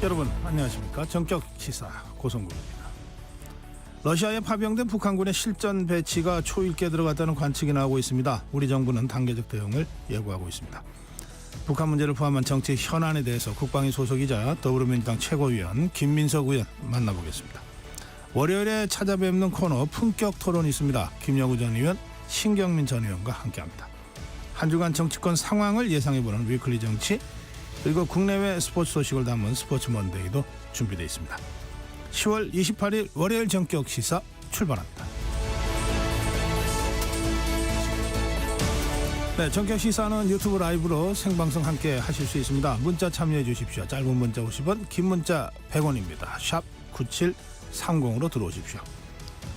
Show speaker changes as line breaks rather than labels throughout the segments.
여러분 안녕하십니까. 정격 시사 고성국입니다. 러시아에 파병된 북한군의 실전 배치가 초읽게 들어갔다는 관측이 나오고 있습니다. 우리 정부는 단계적 대응을 예고하고 있습니다. 북한 문제를 포함한 정치 현안에 대해서 국방위 소속이자 더불어민주당 최고위원 김민석 의원 만나보겠습니다. 월요일에 찾아뵙는 코너 품격 토론이 있습니다. 김영우 전 의원, 신경민 전 의원과 함께합니다. 한 주간 정치권 상황을 예상해보는 위클리 정치, 그리고 국내외 스포츠 소식을 담은 스포츠 먼데이도 준비되어 있습니다. 10월 28일 월요일 정격 시사 출발합니다. 네, 정격 시사는 유튜브 라이브로 생방송 함께 하실 수 있습니다. 문자 참여해 주십시오. 짧은 문자 50원, 긴 문자 100원입니다. 샵 9730으로 들어오십시오.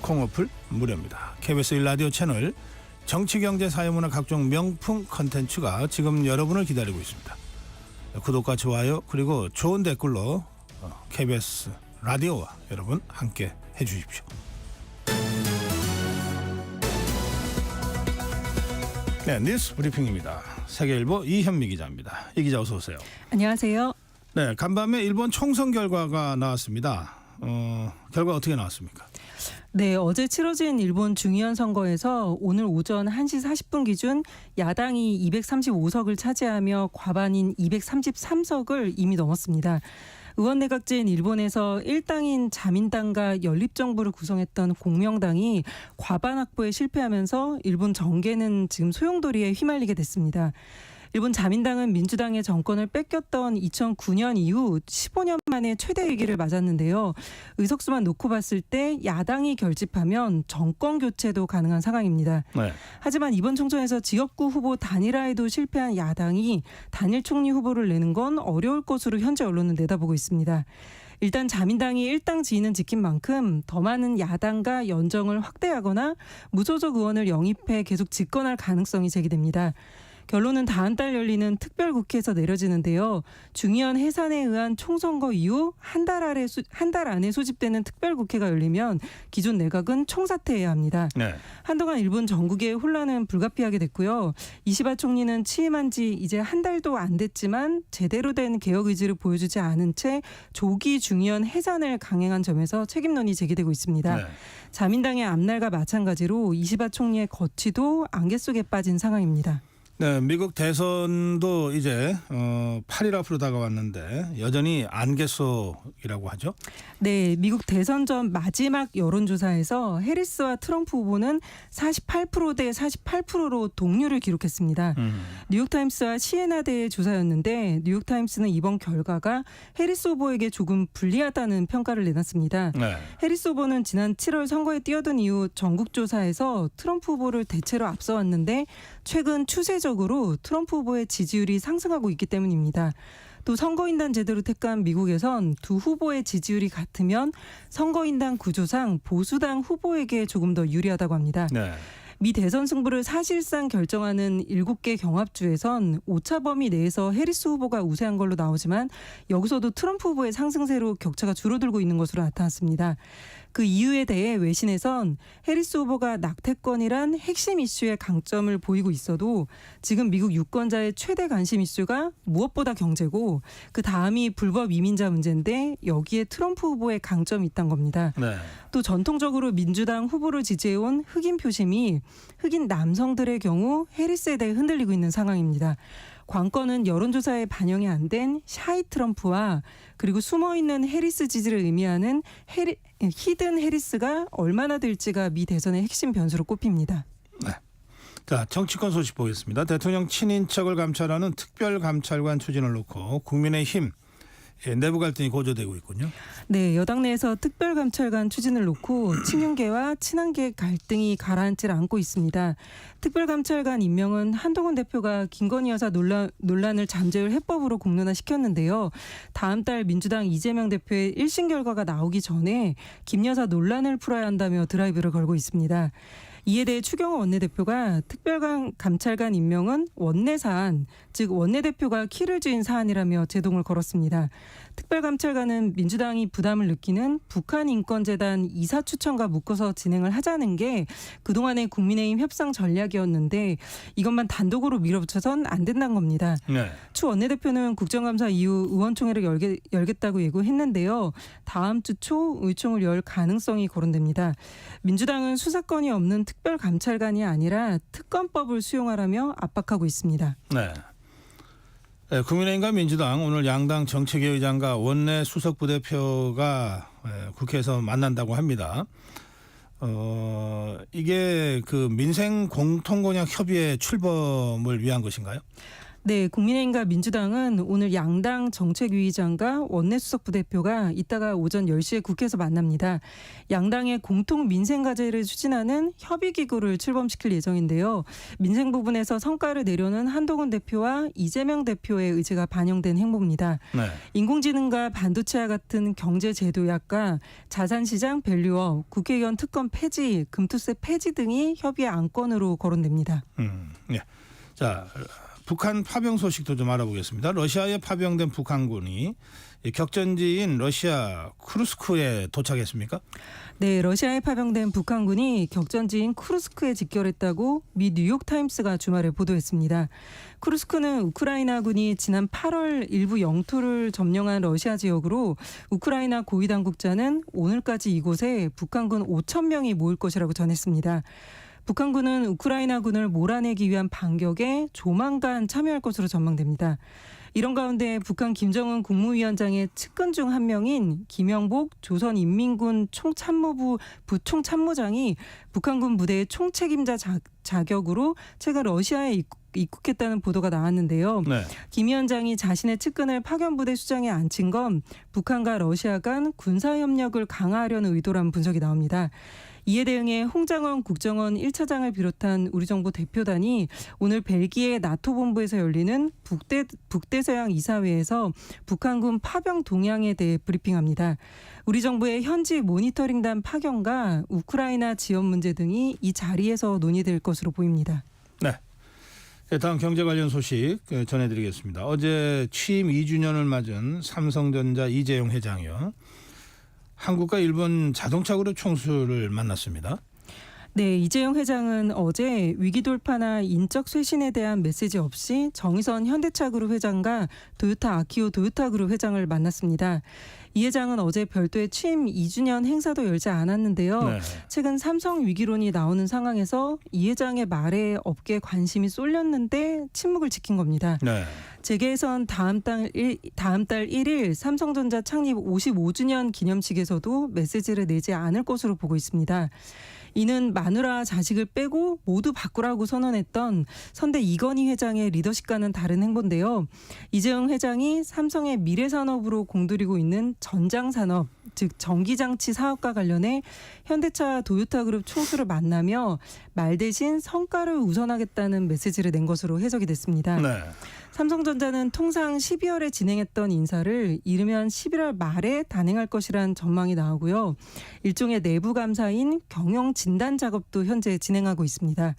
콩 어플 무료입니다. KBS 1라디오 채널 정치, 경제, 사회문화 각종 명품 컨텐츠가 지금 여러분을 기다리고 있습니다. 구독과 좋아요 그리고 좋은 댓글로 KBS 라디오와 여러분 함께 해주십시오. 네, 뉴스 브리핑입니다. 세계일보 이현미 기자입니다. 이 기자 어서 오세요.
안녕하세요.
네, 간밤에 일본 총선 결과가 나왔습니다. 결과 어떻게 나왔습니까?
네, 어제 치러진 일본 중의원 선거에서 오늘 오전 1시 40분 기준 야당이 235석을 차지하며 과반인 233석을 이미 넘었습니다. 의원내각제인 일본에서 1당인 자민당과 연립정부를 구성했던 공명당이 과반 확보에 실패하면서 일본 정계는 지금 소용돌이에 휘말리게 됐습니다. 일본 자민당은 민주당의 정권을 뺏겼던 2009년 이후 15년 만에 최대 위기를 맞았는데요. 의석수만 놓고 봤을 때 야당이 결집하면 정권 교체도 가능한 상황입니다.
네.
하지만 이번 총선에서 지역구 후보 단일화에도 실패한 야당이 단일 총리 후보를 내는 건 어려울 것으로 현재 언론은 내다보고 있습니다. 일단 자민당이 일당 지위는 지킨 만큼 더 많은 야당과 연정을 확대하거나 무소속 의원을 영입해 계속 집권할 가능성이 제기됩니다. 결론은 다음 달 열리는 특별국회에서 내려지는데요. 중의원 해산에 의한 총선거 이후 한 달 안에 소집되는 특별국회가 열리면 기존 내각은 총사퇴해야 합니다.
네.
한동안 일본 전국의 혼란은 불가피하게 됐고요. 이시바 총리는 취임한 지 이제 한 달도 안 됐지만 제대로 된 개혁 의지를 보여주지 않은 채 조기 중의원 해산을 강행한 점에서 책임론이 제기되고 있습니다.
네.
자민당의 앞날과 마찬가지로 이시바 총리의 거취도 안개 속에 빠진 상황입니다.
네, 미국 대선도 이제 8일 앞으로 다가왔는데 여전히 안개 속이라고 하죠.
네, 미국 대선 전 마지막 여론조사에서 해리스와 트럼프 후보는 48%대 48%로 동률을 기록했습니다. 뉴욕타임스와 시에나대의 조사였는데 뉴욕타임스는 이번 결과가 해리스 후보에게 조금 불리하다는 평가를 내놨습니다.
네.
해리스 후보는 지난 7월 선거에 뛰어든 이후 전국조사에서 트럼프 후보를 대체로 앞서왔는데 최근 추세적으로 트럼프 후보의 지지율이 상승하고 있기 때문입니다. 또 선거인단 제도를 택한 미국에선 두 후보의 지지율이 같으면 선거인단 구조상 보수당 후보에게 조금 더 유리하다고 합니다.
네.
미 대선 승부를 사실상 결정하는 7개 경합주에선 오차 범위 내에서 해리스 후보가 우세한 걸로 나오지만 여기서도 트럼프 후보의 상승세로 격차가 줄어들고 있는 것으로 나타났습니다. 그 이유에 대해 외신에선 해리스 후보가 낙태권이란 핵심 이슈의 강점을 보이고 있어도 지금 미국 유권자의 최대 관심 이슈가 무엇보다 경제고 그 다음이 불법 이민자 문제인데 여기에 트럼프 후보의 강점이 있다는 겁니다.
네.
또 전통적으로 민주당 후보를 지지해온 흑인 표심이 흑인 남성들의 경우 해리스에 대해 흔들리고 있는 상황입니다. 관건은 여론조사에 반영이 안 된 샤이 트럼프와 그리고 숨어있는 해리스 지지를 의미하는 히든 해리스가 얼마나 될지가 미 대선의 핵심 변수로 꼽힙니다.
네. 자, 정치권 소식 보겠습니다. 대통령 친인척을 감찰하는 특별감찰관 추진을 놓고 국민의힘 내부 갈등이 고조되고 있군요.
네, 여당 내에서 특별감찰관 추진을 놓고 친윤계와 친한계 갈등이 가라앉질 않고 있습니다. 특별감찰관 임명은 한동훈 대표가 김건희 여사 논란을 잠재울 해법으로 공론화시켰는데요. 다음 달 민주당 이재명 대표의 1심 결과가 나오기 전에 김 여사 논란을 풀어야 한다며 드라이브를 걸고 있습니다. 이에 대해 추경호 원내대표가 특별감찰관 임명은 원내 사안, 즉 원내대표가 키를 쥐은 사안이라며 제동을 걸었습니다. 특별감찰관은 민주당이 부담을 느끼는 북한인권재단 이사 추천과 묶어서 진행을 하자는 게 그동안의 국민의힘 협상 전략이었는데 이것만 단독으로 밀어붙여선 안 된다는 겁니다.
네.
추 원내대표는 국정감사 이후 의원총회를 열겠다고 예고했는데요. 다음 주 초 의총을 열 가능성이 거론됩니다. 민주당은 수사권이 없는 특별감찰관이 아니라 특검법을 수용하라며 압박하고 있습니다.
네. 네, 국민의힘과 민주당 오늘 양당 정책위 의장과 원내 수석 부대표가 국회에서 만난다고 합니다. 이게 그 민생 공통공약 협의회 출범을 위한 것인가요?
네, 국민의힘과 민주당은 오늘 양당 정책위의장과 원내수석 부대표가 이따가 오전 10시에 국회에서 만납니다. 양당의 공통 민생과제를 추진하는 협의기구를 출범시킬 예정인데요. 민생 부분에서 성과를 내려는 한동훈 대표와 이재명 대표의 의지가 반영된 행보입니다.
네.
인공지능과 반도체와 같은 경제제도약과 자산시장 밸류업, 국회의원 특검 폐지, 금투세 폐지 등이 협의의 안건으로 거론됩니다.
예. 자, 북한 파병 소식도 좀 알아보겠습니다. 러시아에 파병된 북한군이 격전지인 러시아 쿠르스크에 도착했습니까?
네, 러시아에 파병된 북한군이 격전지인 쿠르스크에 직결했다고 미 뉴욕타임스가 주말에 보도했습니다. 쿠르스크는 우크라이나군이 지난 8월 일부 영토를 점령한 러시아 지역으로 우크라이나 고위 당국자는 오늘까지 이곳에 북한군 5천 명이 모일 것이라고 전했습니다. 북한군은 우크라이나군을 몰아내기 위한 반격에 조만간 참여할 것으로 전망됩니다. 이런 가운데 북한 김정은 국무위원장의 측근 중 한 명인 김영복 조선인민군 총참모부 부총참모장이 북한군 부대의 총책임자 자격으로 최근 러시아에 입국했다는 보도가 나왔는데요.
네.
김 위원장이 자신의 측근을 파견부대 수장에 앉힌 건 북한과 러시아 간 군사협력을 강화하려는 의도라는 분석이 나옵니다. 이에 대응해 홍장원 국정원 1차장을 비롯한 우리 정부 대표단이 오늘 벨기에 나토 본부에서 열리는 북대서양 이사회에서 북한군 파병 동향에 대해 브리핑합니다. 우리 정부의 현지 모니터링단 파견과 우크라이나 지원 문제 등이 이 자리에서 논의될 것으로 보입니다.
네. 다음 경제 관련 소식 전해드리겠습니다. 어제 취임 2주년을 맞은 삼성전자 이재용 회장이요. 한국과 일본 자동차 그룹 총수를 만났습니다.
네, 이재용 회장은 어제 위기 돌파나 인적 쇄신에 대한 메시지 없이 정의선 현대차그룹 회장과 도요타 아키오 도요타그룹 회장을 만났습니다. 이 회장은 어제 별도의 취임 2주년 행사도 열지 않았는데요.
네.
최근 삼성 위기론이 나오는 상황에서 이 회장의 말에 업계 관심이 쏠렸는데 침묵을 지킨 겁니다.
네.
재계에선 다음 달 1일 삼성전자 창립 55주년 기념식에서도 메시지를 내지 않을 것으로 보고 있습니다. 이는 마누라와 자식을 빼고 모두 바꾸라고 선언했던 선대 이건희 회장의 리더십과는 다른 행보인데요. 이재용 회장이 삼성의 미래산업으로 공들이고 있는 전장산업, 즉 전기장치 사업과 관련해 현대차 도요타그룹 총수를 만나며 말 대신 성과를 우선하겠다는 메시지를 낸 것으로 해석이 됐습니다.
네.
삼성전자는 통상 12월에 진행했던 인사를 이르면 11월 말에 단행할 것이란 전망이 나오고요. 일종의 내부 감사인 경영 진단 작업도 현재 진행하고 있습니다.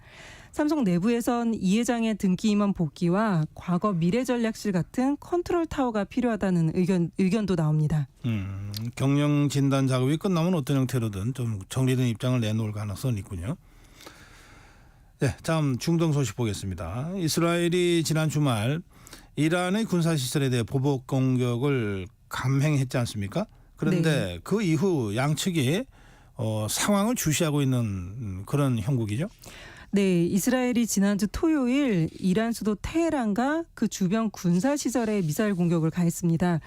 삼성 내부에선 이 회장의 등기 임원 복귀와 과거 미래전략실 같은 컨트롤 타워가 필요하다는 의견도 나옵니다.
경영 진단 작업이 끝나면 어떤 형태로든 좀 정리된 입장을 내놓을 가능성은 있군요. 네, 다음 중동 소식 보겠습니다. 이스라엘이 지난 주말 이란의 군사시설에 대해 보복 공격을 감행했지 않습니까? 그런데
네.
그 이후 양측이 상황을 주시하고 있는 그런 형국이죠.
네, 이스라엘이 지난주 토요일 이란 수도 테헤란과 그 주변 군사시설에 미사일 공격을 가했습니다.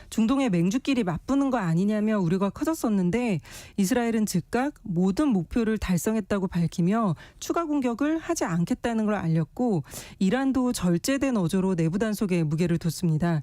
중동의 맹주끼리 맞붙는 거 아니냐며 우려가 커졌었는데 이스라엘은 즉각 모든 목표를 달성했다고 밝히며 추가 공격을 하지 않겠다는 걸 알렸고 이란도 절제된 어조로 내부 단속에 무게를 뒀습니다.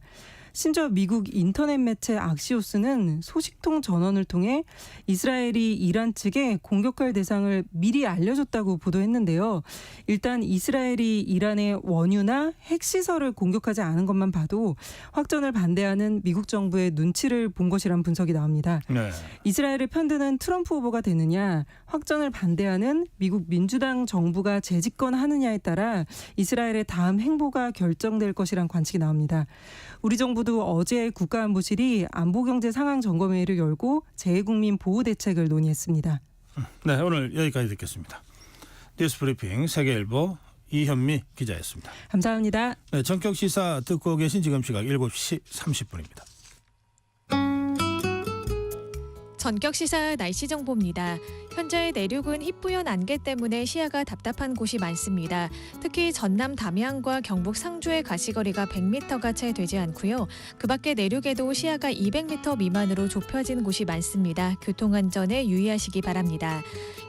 심지어 미국 인터넷 매체 악시오스는 소식통 전원을 통해 이스라엘이 이란 측에 공격할 대상을 미리 알려줬다고 보도했는데요. 일단 이스라엘이 이란의 원유나 핵시설을 공격하지 않은 것만 봐도 확전을 반대하는 미국 정부의 눈치를 본 것이란 분석이 나옵니다.
네.
이스라엘을 편드는 트럼프 후보가 되느냐, 확전을 반대하는 미국 민주당 정부가 재집권하느냐에 따라 이스라엘의 다음 행보가 결정될 것이란 관측이 나옵니다. 우리 정부도 어제 국가안보실이 안보경제 상황 점검회의를 열고 재해국민 보호 대책을 논의했습니다.
네, 오늘 여기까지 듣겠습니다. 뉴스브리핑 세계일보 이현미 기자였습니다.
감사합니다.
네, 전격 시사 듣고 계신 지금 시각 7시 30분입니다.
전격 시사 날씨 정보입니다. 현재 내륙은 희뿌연 안개 때문에 시야가 답답한 곳이 많습니다. 특히 전남 담양과 경북 상주의 가시거리가 100m가 채 되지 않고요. 그 밖에 내륙에도 시야가 200m 미만으로 좁혀진 곳이 많습니다. 교통안전에 유의하시기 바랍니다.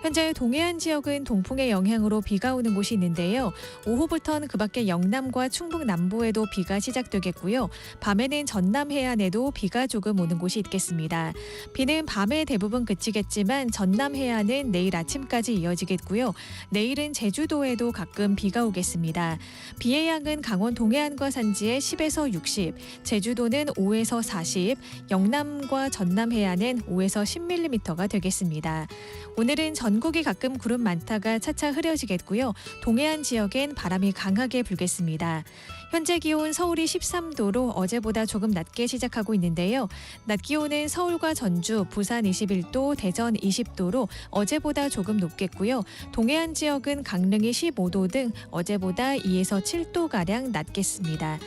현재 동해안 지역은 동풍의 영향으로 비가 오는 곳이 있는데요. 오후부터는 그 밖에 영남과 충북 남부에도 비가 시작되겠고요. 밤에는 전남 해안에도 비가 조금 오는 곳이 있겠습니다. 비는 밤에 대부분 그치겠지만 전남 해안은 내일 아침까지 이어지겠고요. 내일은 제주도에도 가끔 비가 오겠습니다. 비의 양은 강원 동해안과 산지에 10에서 60, 제주도는 5에서 40, 영남과 전남 해안은 5에서 10mm가 되겠습니다. 오늘은 전국이 가끔 구름 많다가 차차 흐려지겠고요. 동해안 지역엔 바람이 강하게 불겠습니다. 현재 기온 서울이 13도로 어제보다 조금 낮게 시작하고 있는데요. 낮 기온은 서울과 전주, 부산 21도, 대전 20도로 어제보다 조금 높겠고요. 동해안 지역은 강릉이 15도 등 어제보다 2에서 7도가량 낮겠습니다.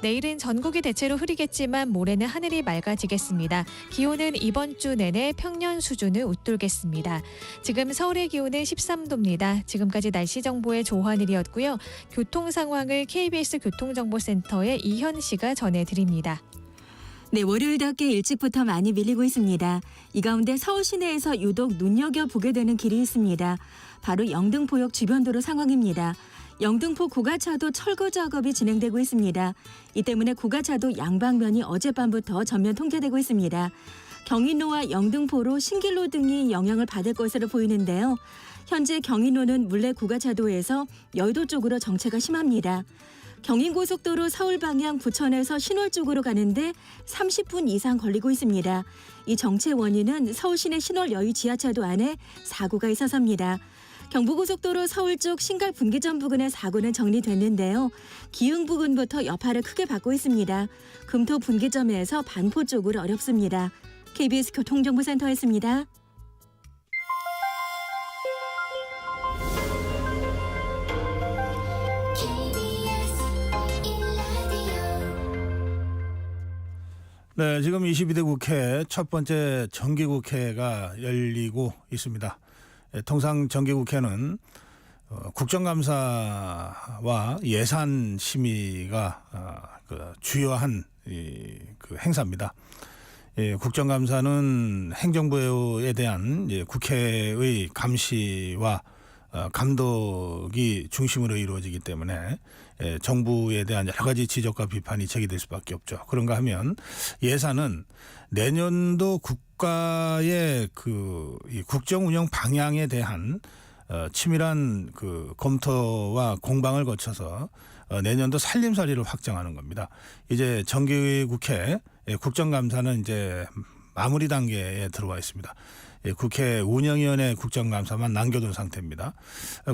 내일은 전국이 대체로 흐리겠지만 모레는 하늘이 맑아지겠습니다. 기온은 이번 주 내내 평년 수준을 웃돌겠습니다. 지금 서울의 기온은 13도입니다. 지금까지 날씨 정보의 조한일이었고요. 교통 상황을 KBS 교통정보센터의 이현 씨가 전해드립니다.
네, 월요일답게 일찍부터 많이 밀리고 있습니다. 이 가운데 서울 시내에서 유독 눈여겨보게 되는 길이 있습니다. 바로 영등포역 주변도로 상황입니다. 영등포 고가차도 철거 작업이 진행되고 있습니다. 이 때문에 고가차도 양방면이 어젯밤부터 전면 통제되고 있습니다. 경인로와 영등포로 신길로 등이 영향을 받을 것으로 보이는데요. 현재 경인로는 물레 고가차도에서 여의도 쪽으로 정체가 심합니다. 경인고속도로 서울 방향 부천에서 신월 쪽으로 가는데 30분 이상 걸리고 있습니다. 이 정체 원인은 서울시내 신월 여의 지하차도 안에 사고가 있어서입니다. 경부고속도로 서울 쪽 신갈 분기점 부근의 사고는 정리됐는데요. 기흥 부근부터 여파를 크게 받고 있습니다. 금토 분기점에서 반포 쪽으로 어렵습니다. KBS 교통정보센터였습니다.
네, 지금 22대 국회 첫 번째 정기국회가 열리고 있습니다. 통상 정기국회는 국정감사와 예산 심의가 주요한 그 행사입니다. 국정감사는 행정부에 대한 국회의 감시와 감독이 중심으로 이루어지기 때문에 정부에 대한 여러 가지 지적과 비판이 제기될 수밖에 없죠. 그런가 하면 예산은 내년도 국가의 이 국정 운영 방향에 대한 치밀한 그 검토와 공방을 거쳐서 내년도 살림살이를 확정하는 겁니다. 이제 정기국회 국정감사는 이제 마무리 단계에 들어와 있습니다. 국회 운영위원회 국정감사만 남겨둔 상태입니다.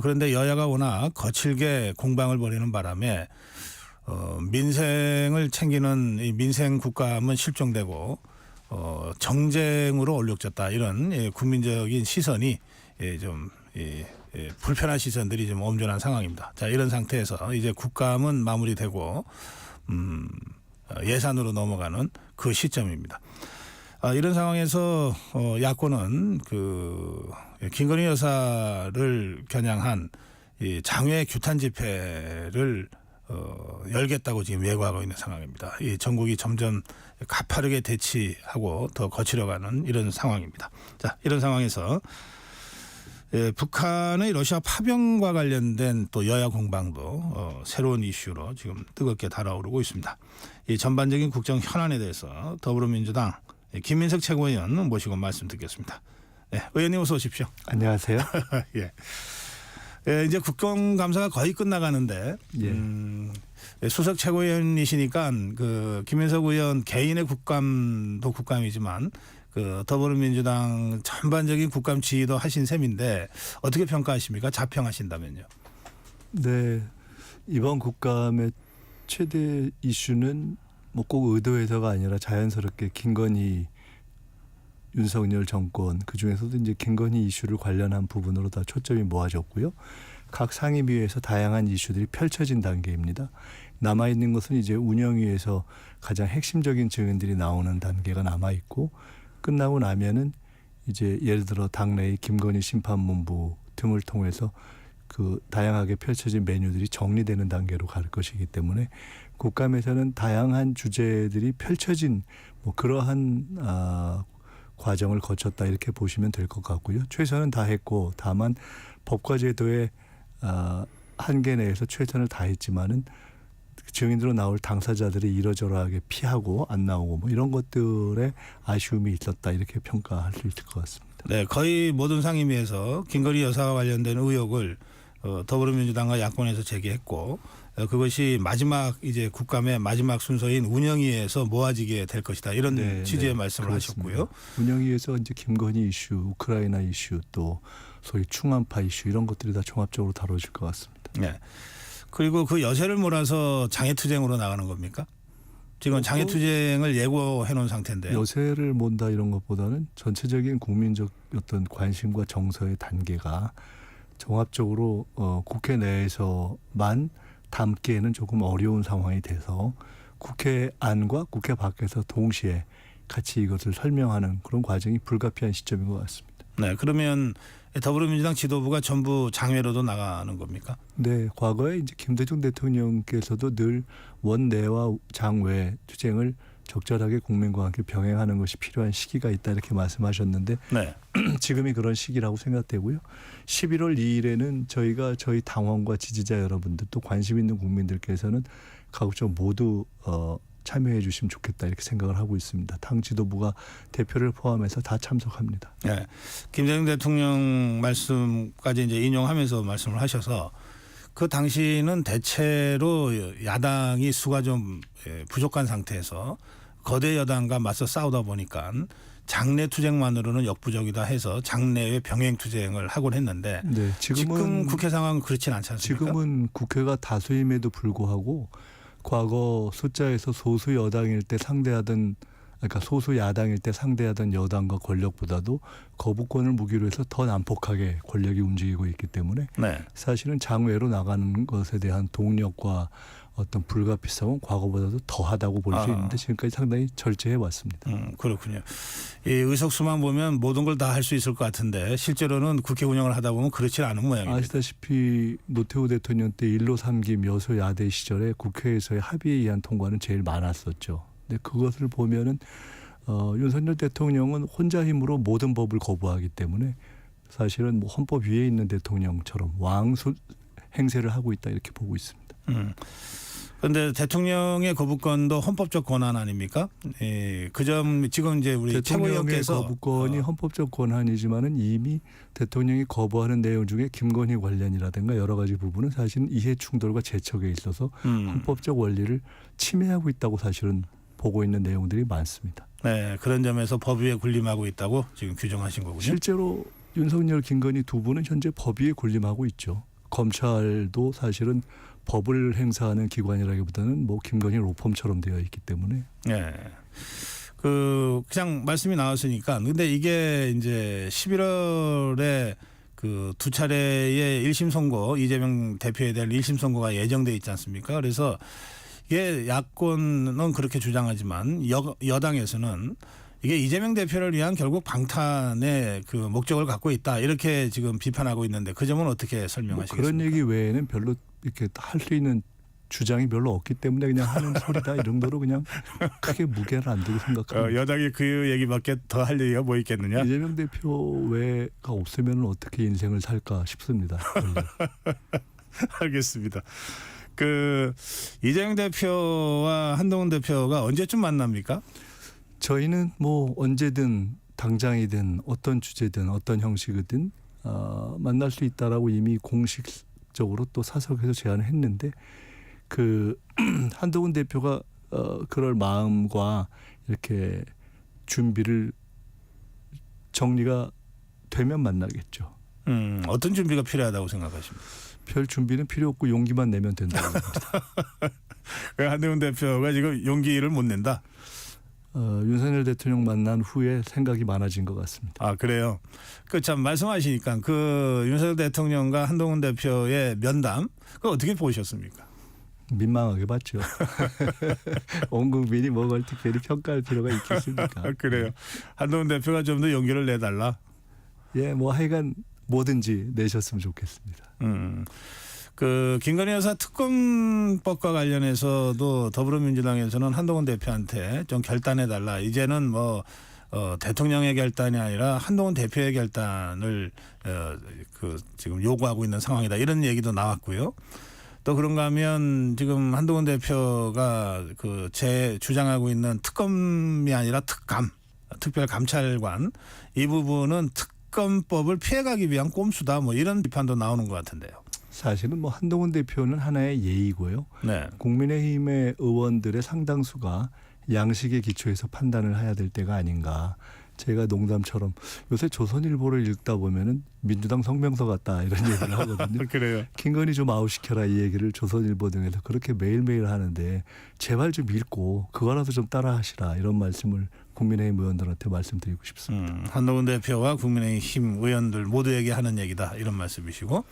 그런데 여야가 워낙 거칠게 공방을 벌이는 바람에 민생을 챙기는 이 민생 국감은 실종되고 정쟁으로 얼룩졌다 이런 국민적인 시선이 좀 불편한 시선들이 좀 엄존한 상황입니다. 자, 이런 상태에서 이제 국감은 마무리되고 예산으로 넘어가는 그 시점입니다. 이런 상황에서 야권은 그 김건희 여사를 겨냥한 이 장외 규탄 집회를 열겠다고 지금 예고하고 있는 상황입니다. 이 전국이 점점 가파르게 대치하고 더 거칠어가는 이런 상황입니다. 자, 이런 상황에서 예, 북한의 러시아 파병과 관련된 또 여야 공방도 새로운 이슈로 지금 뜨겁게 달아오르고 있습니다. 이 전반적인 국정 현안에 대해서 더불어민주당 김민석 최고위원 모시고 말씀 듣겠습니다. 네, 의원님 어서 오십시오.
안녕하세요.
예. 예, 이제 국정감사가 거의 끝나가는데 수석 최고위원이시니까 그 김민석 의원 개인의 국감도 국감이지만 그 더불어민주당 전반적인 국감 지휘도 하신 셈인데 어떻게 평가하십니까? 자평하신다면요.
네, 이번 국감의 최대 이슈는 뭐 꼭 의도해서가 아니라 자연스럽게 김건희 윤석열 정권 그중에서도 이제 김건희 이슈를 관련한 부분으로 다 초점이 모아졌고요. 각 상임위에서 다양한 이슈들이 펼쳐진 단계입니다. 남아 있는 것은 이제 운영위에서 가장 핵심적인 증인들이 나오는 단계가 남아 있고 끝나고 나면은 이제 예를 들어 당내의 김건희 심판본부 등을 통해서 그 다양하게 펼쳐진 메뉴들이 정리되는 단계로 갈 것이기 때문에 국감에서는 다양한 주제들이 펼쳐진 뭐 그러한 과정을 거쳤다 이렇게 보시면 될 것 같고요. 최선은 다했고 다만 법과 제도의 한계 내에서 최선을 다했지만은 증인으로 나올 당사자들이 이러저러하게 피하고 안 나오고 뭐 이런 것들에 아쉬움이 있었다 이렇게 평가할 수 있을 것 같습니다.
네, 거의 모든 상임위에서 김건희 여사와 관련된 의혹을 더불어민주당과 야권에서 제기했고 그것이 마지막 이제 국감의 마지막 순서인 운영위에서 모아지게 될 것이다 이런 취지의 말씀을
그렇습니다.
하셨고요.
운영위에서 이제 김건희 이슈, 우크라이나 이슈 또 소위 충암파 이슈 이런 것들이 다 종합적으로 다뤄질 것 같습니다.
네. 그리고 그 여세를 몰아서 장애투쟁으로 나가는 겁니까? 지금 장애투쟁을 예고해 놓은 상태인데요.
여세를 몬다 이런 것보다는 전체적인 국민적 어떤 관심과 정서의 단계가 종합적으로 국회 내에서만 담기에는 조금 어려운 상황이 돼서 국회 안과 국회 밖에서 동시에 같이 이것을 설명하는 그런 과정이 불가피한 시점인 것 같습니다.
네, 그러면 더불어민주당 지도부가 전부 장외로도 나가는 겁니까?
네, 과거에 이제 김대중 대통령께서도 늘 원내와 장외 투쟁을 적절하게 국민과 함께 병행하는 것이 필요한 시기가 있다 이렇게 말씀하셨는데
네.
지금이 그런 시기라고 생각되고요. 11월 2일에는 저희가 저희 당원과 지지자 여러분들 또 관심 있는 국민들께서는 가급적 모두 참여해 주시면 좋겠다 이렇게 생각을 하고 있습니다. 당 지도부가 대표를 포함해서 다 참석합니다.
네. 김대중 대통령 말씀까지 이제 인용하면서 말씀을 하셔서 그 당시는 대체로 야당이 수가 좀 부족한 상태에서 거대 여당과 맞서 싸우다 보니까 장내 투쟁만으로는 역부족이다 해서 장내의 병행 투쟁을 하곤 했는데
네,
지금 국회 상황은 그렇진 않지 않습니까?
지금은 국회가 다수임에도 불구하고 과거 숫자에서 소수 여당일 때 상대하던 그러니까 소수 야당일 때 상대하던 여당과 권력보다도 거부권을 무기로 해서 더 난폭하게 권력이 움직이고 있기 때문에
네.
사실은 장외로 나가는 것에 대한 동력과 어떤 불가피성은 과거보다도 더하다고 볼 수 있는데 지금까지 상당히 절제해 왔습니다.
그렇군요. 이 의석수만 보면 모든 걸 다 할 수 있을 것 같은데 실제로는 국회 운영을 하다 보면 그렇지 않은 모양입니다.
아시다시피 노태우 대통령 때 1로 3기 여소 야대 시절에 국회에서의 합의에 의한 통과는 제일 많았었죠. 근데 그것을 보면은 윤석열 대통령은 혼자 힘으로 모든 법을 거부하기 때문에 사실은 뭐 헌법 위에 있는 대통령처럼 왕수 행세를 하고 있다 이렇게 보고 있습니다.
그런데 대통령의 거부권도 헌법적 권한 아닙니까? 그 점 지금 이제 우리
대통령의
최고위원께서
거부권이 헌법적 권한이지만은 이미 대통령이 거부하는 내용 중에 김건희 관련이라든가 여러 가지 부분은 사실은 이해 충돌과 재척에 있어서 헌법적 원리를 침해하고 있다고 사실은 보고 있는 내용들이 많습니다.
네, 그런 점에서 법 위에 군림하고 있다고 지금 규정하신 거군요.
실제로 윤석열, 김건희 두 분은 현재 법 위에 군림하고 있죠. 검찰도 사실은 법을 행사하는 기관이라기보다는 뭐 김건희 로펌처럼 되어 있기 때문에.
네. 그냥 말씀이 나왔으니까 근데 이게 이제 11월에 그 두 차례의 1심 선고 이재명 대표에 대한 1심 선고가 예정돼 있지 않습니까? 그래서 이게 야권은 그렇게 주장하지만 여당에서는 이게 이재명 대표를 위한 결국 방탄의 그 목적을 갖고 있다 이렇게 지금 비판하고 있는데 그 점은 어떻게 설명하시겠습니까?
그런 얘기 외에는 별로 이렇게 할 수 있는 주장이 별로 없기 때문에 그냥 하는 소리다 이 정도로 그냥 크게 무게를 안 두고 생각합니다.
여당이 그 얘기밖에 더 할 얘기가 뭐 있겠느냐?
이재명 대표 외가 없으면 어떻게 인생을 살까 싶습니다.
알겠습니다. 그 이재명 대표와 한동훈 대표가 언제쯤 만납니까?
저희는 뭐 언제든 당장이든 어떤 주제든 어떤 형식이든 만날 수 있다라고 이미 공식적으로 또 사석에서 제안을 했는데 그 한동훈 대표가 그럴 마음과 이렇게 준비를 정리가 되면 만나겠죠.
어떤 준비가 필요하다고 생각하십니까?
별 준비는 필요 없고 용기만 내면 된다고 합니다.
한동훈 대표가 지금 용기를 못 낸다.
윤석열 대통령 만난 후에 생각이 많아진 것 같습니다.
아 그래요. 그 참 말씀하시니까 그 윤석열 대통령과 한동훈 대표의 면담 그거 어떻게 보셨습니까?
민망하게 봤죠. 온 국민이 뭘 특별히 평가할 필요가 있겠습니까?
아, 그래요. 한동훈 대표가 좀 더 용기를 내달라.
예, 뭐 하여간 뭐든지 내셨으면 좋겠습니다.
그 김건희 여사 특검법과 관련해서도 더불어민주당에서는 한동훈 대표한테 좀 결단해달라. 이제는 뭐 대통령의 결단이 아니라 한동훈 대표의 결단을 그 지금 요구하고 있는 상황이다. 이런 얘기도 나왔고요. 또 그런가 하면 지금 한동훈 대표가 그 제 주장하고 있는 특검이 아니라 특감, 특별감찰관 이 부분은 특검법을 피해가기 위한 꼼수다. 뭐 이런 비판도 나오는 것 같은데요.
사실은 뭐 한동훈 대표는 하나의 예의고요.
네.
국민의힘의 의원들의 상당수가 양식의 기초에서 판단을 해야 될 때가 아닌가. 제가 농담처럼 요새 조선일보를 읽다 보면은 민주당 성명서 같다 이런 얘기를 하거든요.
그래요.
김건희 좀 아웃시켜라 이 얘기를 조선일보 등에서 그렇게 매일매일 하는데 제발 좀 읽고 그거라도 좀 따라하시라 이런 말씀을 국민의힘 의원들한테 말씀드리고 싶습니다.
한동훈 대표와 국민의힘 의원들 모두에게 하는 얘기다 이런 말씀이시고,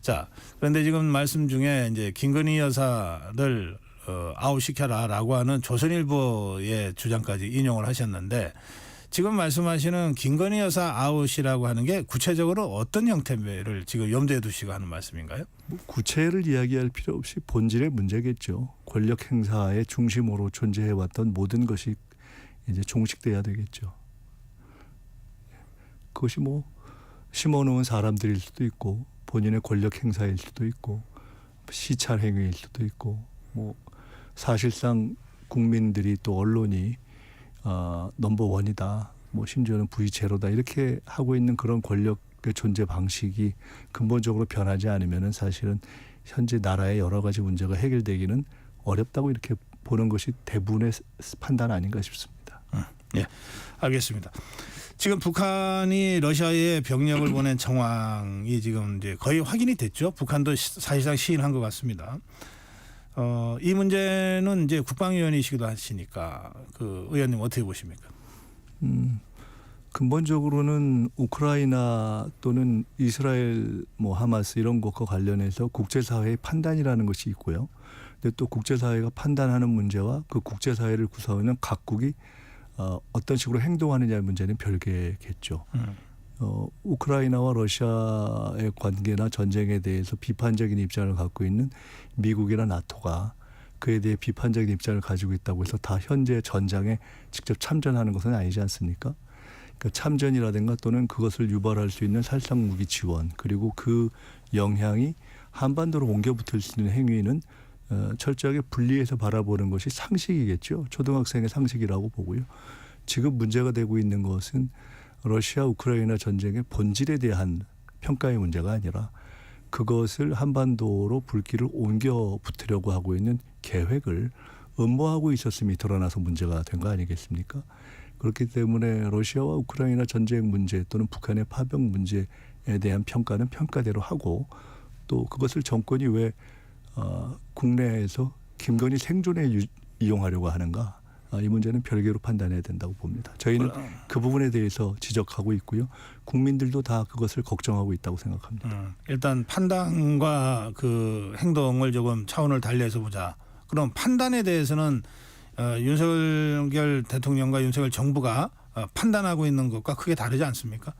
자 그런데 지금 말씀 중에 이제 김건희 여사를 아웃시켜라라고 하는 조선일보의 주장까지 인용을 하셨는데. 지금 말씀하시는 김건희 여사 아웃이라고 하는 게 구체적으로 어떤 형태를 지금 염두에 두시고 하는 말씀인가요?
뭐 구체를 이야기할 필요 없이 본질의 문제겠죠. 권력 행사의 중심으로 존재해왔던 모든 것이 이제 종식돼야 되겠죠. 그것이 뭐 심어놓은 사람들일 수도 있고 본인의 권력 행사일 수도 있고 시찰 행위일 수도 있고 뭐 사실상 국민들이 또 언론이 넘버원이다. 뭐 심지어는 V0다. 이렇게 하고 있는 그런 권력의 존재 방식이 근본적으로 변하지 않으면은 사실은 현재 나라의 여러 가지 문제가 해결되기는 어렵다고 이렇게 보는 것이 대부분의 판단 아닌가 싶습니다.
예, 알겠습니다. 지금 북한이 러시아에 병력을 보낸 정황이 지금 이제 거의 확인이 됐죠. 북한도 사실상 시인한 것 같습니다. 이 문제는 이제 국방위원이시기도 하시니까 그 의원님 어떻게 보십니까?
근본적으로는 우크라이나 또는 이스라엘 뭐 하마스 이런 것과 관련해서 국제사회의 판단이라는 것이 있고요. 근데 또 국제사회가 판단하는 문제와 그 국제사회를 구성하는 각국이 어떤 식으로 행동하느냐의 문제는 별개겠죠. 우크라이나와 러시아의 관계나 전쟁에 대해서 비판적인 입장을 갖고 있는 미국이나 나토가 그에 대해 비판적인 입장을 가지고 있다고 해서 다 현재 전장에 직접 참전하는 것은 아니지 않습니까? 그러니까 참전이라든가 또는 그것을 유발할 수 있는 살상 무기 지원 그리고 그 영향이 한반도로 옮겨 붙을 수 있는 행위는 철저하게 분리해서 바라보는 것이 상식이겠죠. 초등학생의 상식이라고 보고요. 지금 문제가 되고 있는 것은 러시아 우크라이나 전쟁의 본질에 대한 평가의 문제가 아니라 그것을 한반도로 불길을 옮겨 붙으려고 하고 있는 계획을 음모하고 있었음이 드러나서 문제가 된 거 아니겠습니까? 그렇기 때문에 러시아와 우크라이나 전쟁 문제 또는 북한의 파병 문제에 대한 평가는 평가대로 하고 또 그것을 정권이 왜 국내에서 김건희 생존에 이용하려고 하는가? 이 문제는 별개로 판단해야 된다고 봅니다. 저희는 그 부분에 대해서 지적하고 있고요. 국민들도 다 그것을 걱정하고 있다고 생각합니다.
일단 판단과 그 행동을 조금 차원을 달리해서 보자. 그럼 판단에 대해서는 윤석열 대통령과 윤석열 정부가 판단하고 있는 것과 크게 다르지 않습니까?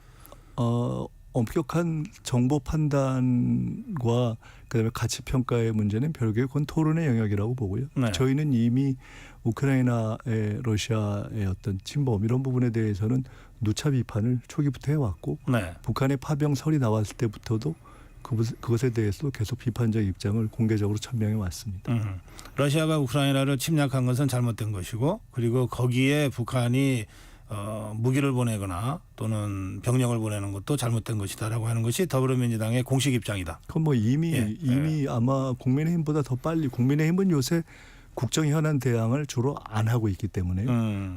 엄격한 정보 판단과 그다음에 가치 평가의 문제는 별개의 그건 토론의 영역이라고 보고요.
네.
저희는 이미 우크라이나의 러시아의 어떤 침범 이런 부분에 대해서는 누차 비판을 초기부터 해왔고
네.
북한의 파병설이 나왔을 때부터도 그것에 대해서도 계속 비판적 입장을 공개적으로 천명해 왔습니다.
러시아가 우크라이나를 침략한 것은 잘못된 것이고 그리고 거기에 북한이 무기를 보내거나 또는 병력을 보내는 것도 잘못된 것이다라고 하는 것이 더불어민주당의 공식 입장이다.
그건 뭐 이미 아마 국민의힘보다 더 빨리 국민의힘은 요새 국정 현안 대항을 주로 안 하고 있기 때문에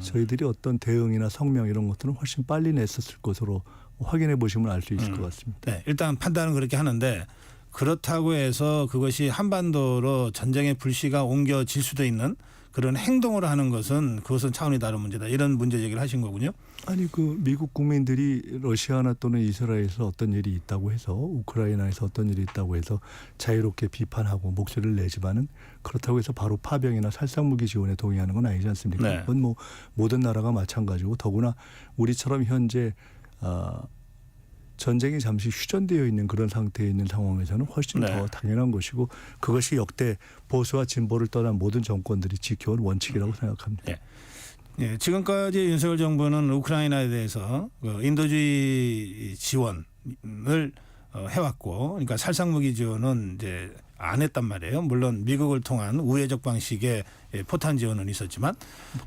저희들이 어떤 대응이나 성명 이런 것들은 훨씬 빨리 냈었을 것으로 확인해 보시면 알 수 있을 것 같습니다.
네, 일단 판단은 그렇게 하는데 그렇다고 해서 그것이 한반도로 전쟁의 불씨가 옮겨질 수도 있는 그런 행동을 하는 것은 그것은 차원이 다른 문제다. 이런 문제 제기를 하신 거군요.
아니 그 미국 국민들이 러시아나 또는 이스라엘에서 어떤 일이 있다고 해서 우크라이나에서 어떤 일이 있다고 해서 자유롭게 비판하고 목소리를 내지만은 그렇다고 해서 바로 파병이나 살상무기 지원에 동의하는 건 아니지 않습니까?
네.
그건 뭐 모든 나라가 마찬가지고 더구나 우리처럼 현재 전쟁이 잠시 휴전되어 있는 그런 상태에 있는 상황에서는 훨씬
네.
더 당연한 것이고 그것이 역대 보수와 진보를 떠난 모든 정권들이 지켜온 원칙이라고 생각합니다.
네. 예, 지금까지 윤석열 정부는 우크라이나에 대해서 인도주의 지원을 해왔고, 그러니까 살상무기 지원은 이제 안 했단 말이에요. 물론 미국을 통한 우회적 방식의 포탄 지원은 있었지만,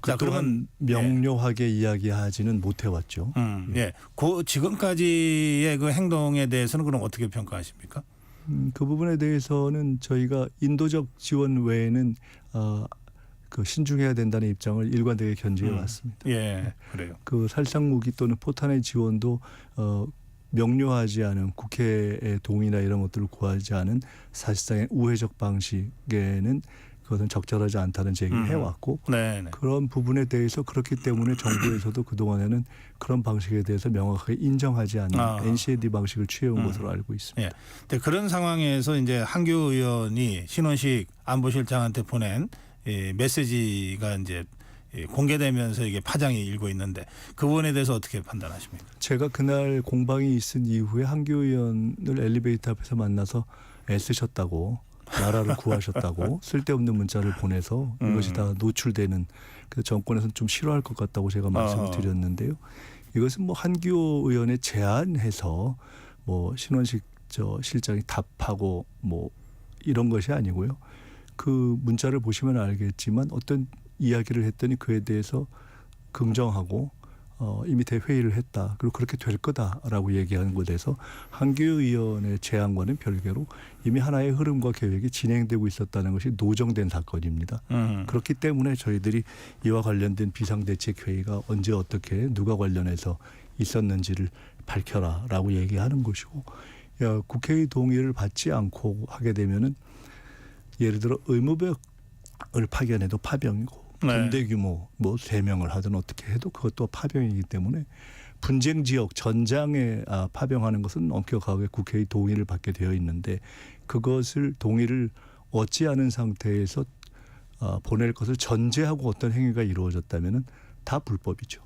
자, 그러면 명료하게 이야기하지는 못해왔죠.
예, 그 지금까지의 그 행동에 대해서는 그럼 어떻게 평가하십니까?
그 부분에 대해서는 저희가 인도적 지원 외에는 그 신중해야 된다는 입장을 일관되게 견지해 왔습니다.
예, 그래요.
그 살상무기 또는 포탄의 지원도 명료하지 않은 국회의 동의나 이런 것들을 구하지 않은 사실상의 우회적 방식에는 그것은 적절하지 않다는 제기를 해왔고
네.
그런 부분에 대해서 그렇기 때문에 정부에서도 그동안에는 그런 방식에 대해서 명확하게 인정하지 않는 NCAD 방식을 취해온 것으로 알고 있습니다.
예. 근데 그런 상황에서 이제 한교 의원이 신원식 안보실장한테 보낸 메시지가 이제 공개되면서 이게 파장이 일고 있는데 그 부분에 대해서 어떻게 판단하십니까?
제가 그날 공방이 있은 이후에 한교 의원을 엘리베이터 앞에서 만나서 애쓰셨다고 나라를 구하셨다고 쓸데없는 문자를 보내서 이것이 다 노출되는 그 정권에서는 좀 싫어할 것 같다고 제가 말씀을 드렸는데요. 이것은 뭐 한교 의원의 제안해서 뭐 신원식 실장이 답하고 뭐 이런 것이 아니고요. 그 문자를 보시면 알겠지만 어떤 이야기를 했더니 그에 대해서 긍정하고 이미 대회의를 했다. 그리고 그렇게 될 거다라고 얘기하는 것에서 한교 의원의 제안과는 별개로 이미 하나의 흐름과 계획이 진행되고 있었다는 것이 노정된 사건입니다. 그렇기 때문에 저희들이 이와 관련된 비상대책회의가 언제 어떻게 누가 관련해서 있었는지를 밝혀라라고 얘기하는 것이고 국회의 동의를 받지 않고 하게 되면은 예를 들어 의무병을 파견해도 파병이고 군대 규모 뭐 3명을 하든 어떻게 해도 그것도 파병이기 때문에 분쟁 지역 전장에 파병하는 것은 엄격하게 국회의 동의를 받게 되어 있는데 그것을 동의를 얻지 않은 상태에서 보낼 것을 전제하고 어떤 행위가 이루어졌다면은 다 불법이죠.